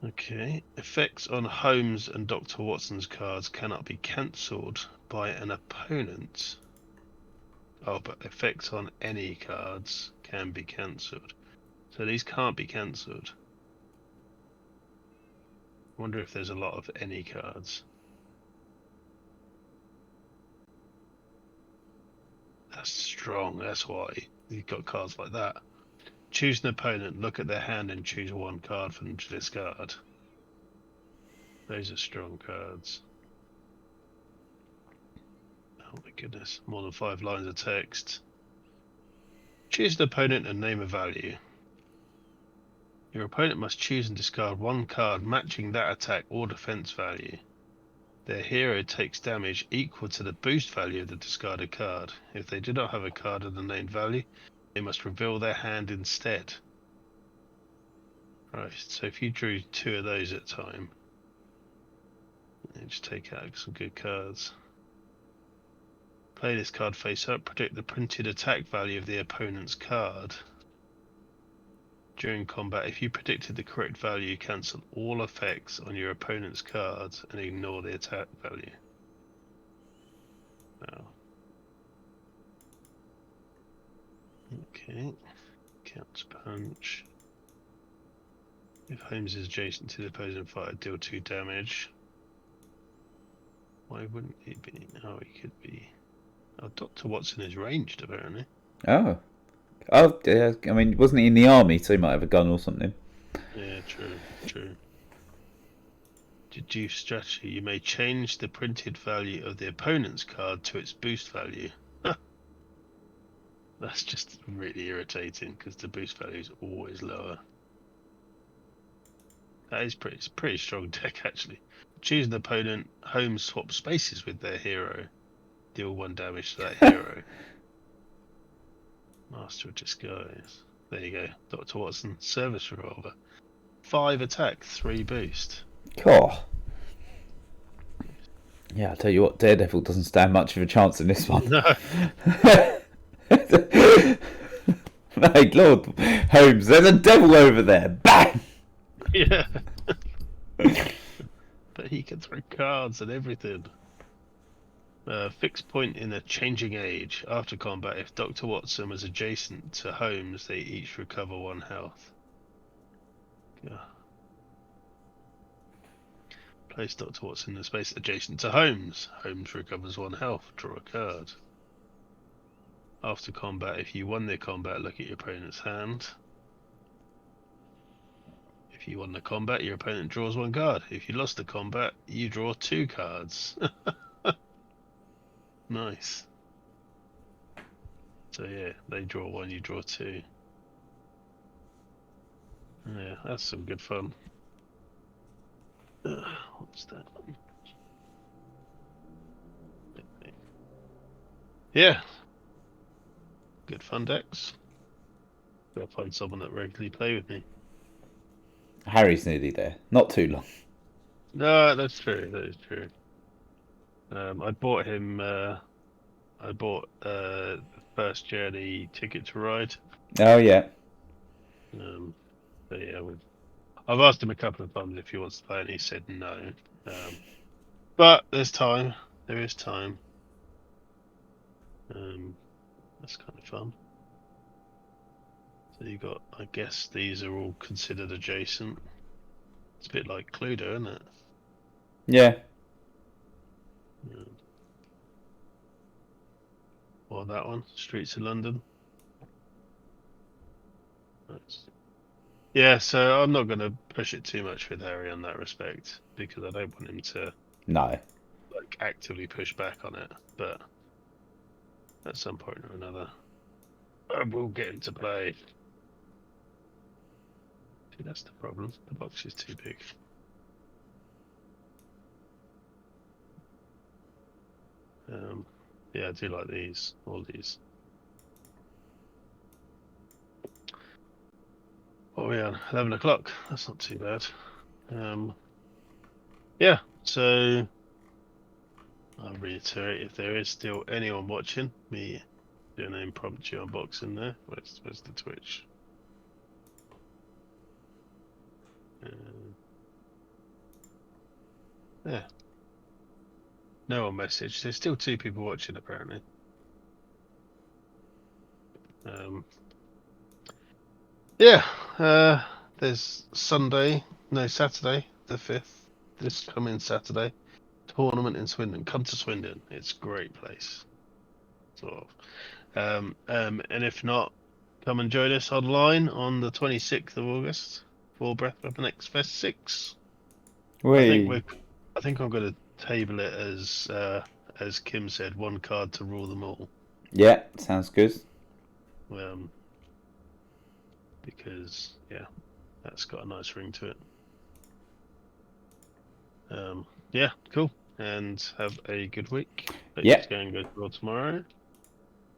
Okay, effects on Holmes and Dr. Watson's cards cannot be cancelled by an opponent. Oh, but effects on any cards can be cancelled. So these can't be cancelled. I wonder if there's a lot of any cards. That's strong, that's why you've got cards like that. Choose an opponent, look at their hand and choose one card for them to discard. Those are strong cards. Oh my goodness, more than 5 lines of text. Choose an opponent and name a value. Your opponent must choose and discard one card matching that attack or defense value. Their hero takes damage equal to the boost value of the discarded card. If they do not have a card of the named value, they must reveal their hand instead. Right, so if you drew 2 of those at a time, just take out some good cards. Play this card face up, predict the printed attack value of the opponent's card. During combat, if you predicted the correct value, cancel all effects on your opponent's cards and ignore the attack value. Now, okay, counter punch. If Holmes is adjacent to the opposing fighter, deal 2 damage. Why wouldn't he be? Oh, he could be. Oh, Dr. Watson is ranged, apparently. Oh. Oh, yeah. I mean, wasn't he in the army, so he might have a gun or something. Yeah, true, true. Deduce strategy. You may change the printed value of the opponent's card to its boost value. That's just really irritating because the boost value is always lower. That is pretty strong deck actually. Choose an opponent. Holmes swap spaces with their hero. Deal 1 damage to that hero. Master of Disguise. There you go. Dr. Watson. Service Revolver. 5 attack, 3 boost. Oh. Yeah, I'll tell you what, Daredevil doesn't stand much of a chance in this one. No. My Lord Holmes, there's a devil over there. Bang! Yeah. But he can throw cards and everything. Fixed point in a changing age. After combat, if Dr. Watson was adjacent to Holmes, they each recover 1 health. Yeah. Place Dr. Watson in the space adjacent to Holmes. Holmes recovers 1 health. Draw a card. After combat, if you won the combat, look at your opponent's hand. If you won the combat, your opponent draws 1 card. If you lost the combat, you draw 2 cards. Nice. So yeah, they draw 1, you draw 2. Yeah, that's some good fun. What's that one? Yeah. Good fun decks. Gotta find someone that regularly play with me. Harry's nearly there. Not too long. No, that's true. That is true. I bought him. I bought the first journey ticket to ride. Oh, yeah. So yeah, I've asked him a couple of times if he wants to play, and he said no. But there's time. There is time. That's kind of fun. So you got, I guess these are all considered adjacent. It's a bit like Cluedo, isn't it? Yeah. Or that one, Streets of London. Nice. Yeah, so I'm not going to push it too much with Harry on that respect because I don't want him to No. like actively push back on it. But at some point or another, I will get him to play. See, that's the problem. The box is too big. Yeah, I do like these. All these. What are we on? 11 o'clock. That's not too bad. Yeah, so I'll reiterate, if there is still anyone watching me do an impromptu unboxing there. Where's the Twitch? Yeah. No one messaged. There's still 2 people watching apparently. Yeah, there's Saturday the 5th. this coming Saturday. Tournament in Swindon. Come to Swindon. It's a great place. Sort of. And if not, come and join us online on the 26th of August for Breath Weapon X Fest 6. I think We. I'm going to table it as Kim said, one card to rule them all. Yeah, sounds good. Because that's got a nice ring to it. Yeah, cool. And have a good week. Yeah. It's going to go well tomorrow.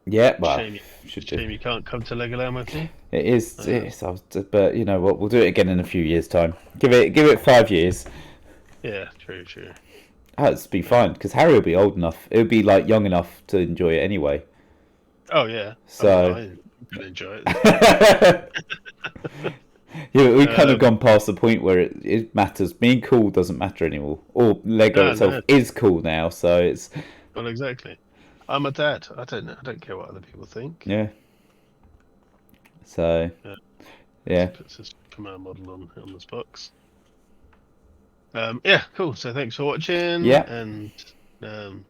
Yeah, well, Shame should you can't come to Legoland with me. It is. But you know what? We'll do it again in a few years' time. Give it 5 years. Yeah, true. That'd be fine because Harry will be old enough. He'll be like young enough to enjoy it anyway. Oh yeah. So I'm gonna enjoy it. yeah, we've kind of gone past the point where it matters. Being cool doesn't matter anymore. Or Lego itself is cool now. So it's. Well, exactly. I'm a dad. I don't know. I don't care what other people think. Yeah. So. Yeah. Puts this command model on this box. Yeah, cool. So thanks for watching. Yeah. And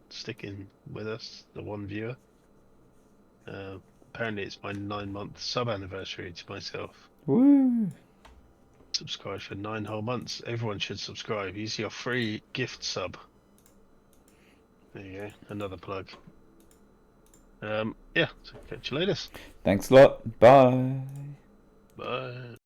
sticking with us, the one viewer. Apparently it's my 9-month sub anniversary to myself. Woo. Subscribe for 9 whole months. Everyone should subscribe. Use your free gift sub. There you go. Another plug. Yeah, so catch you later. Thanks a lot. Bye. Bye.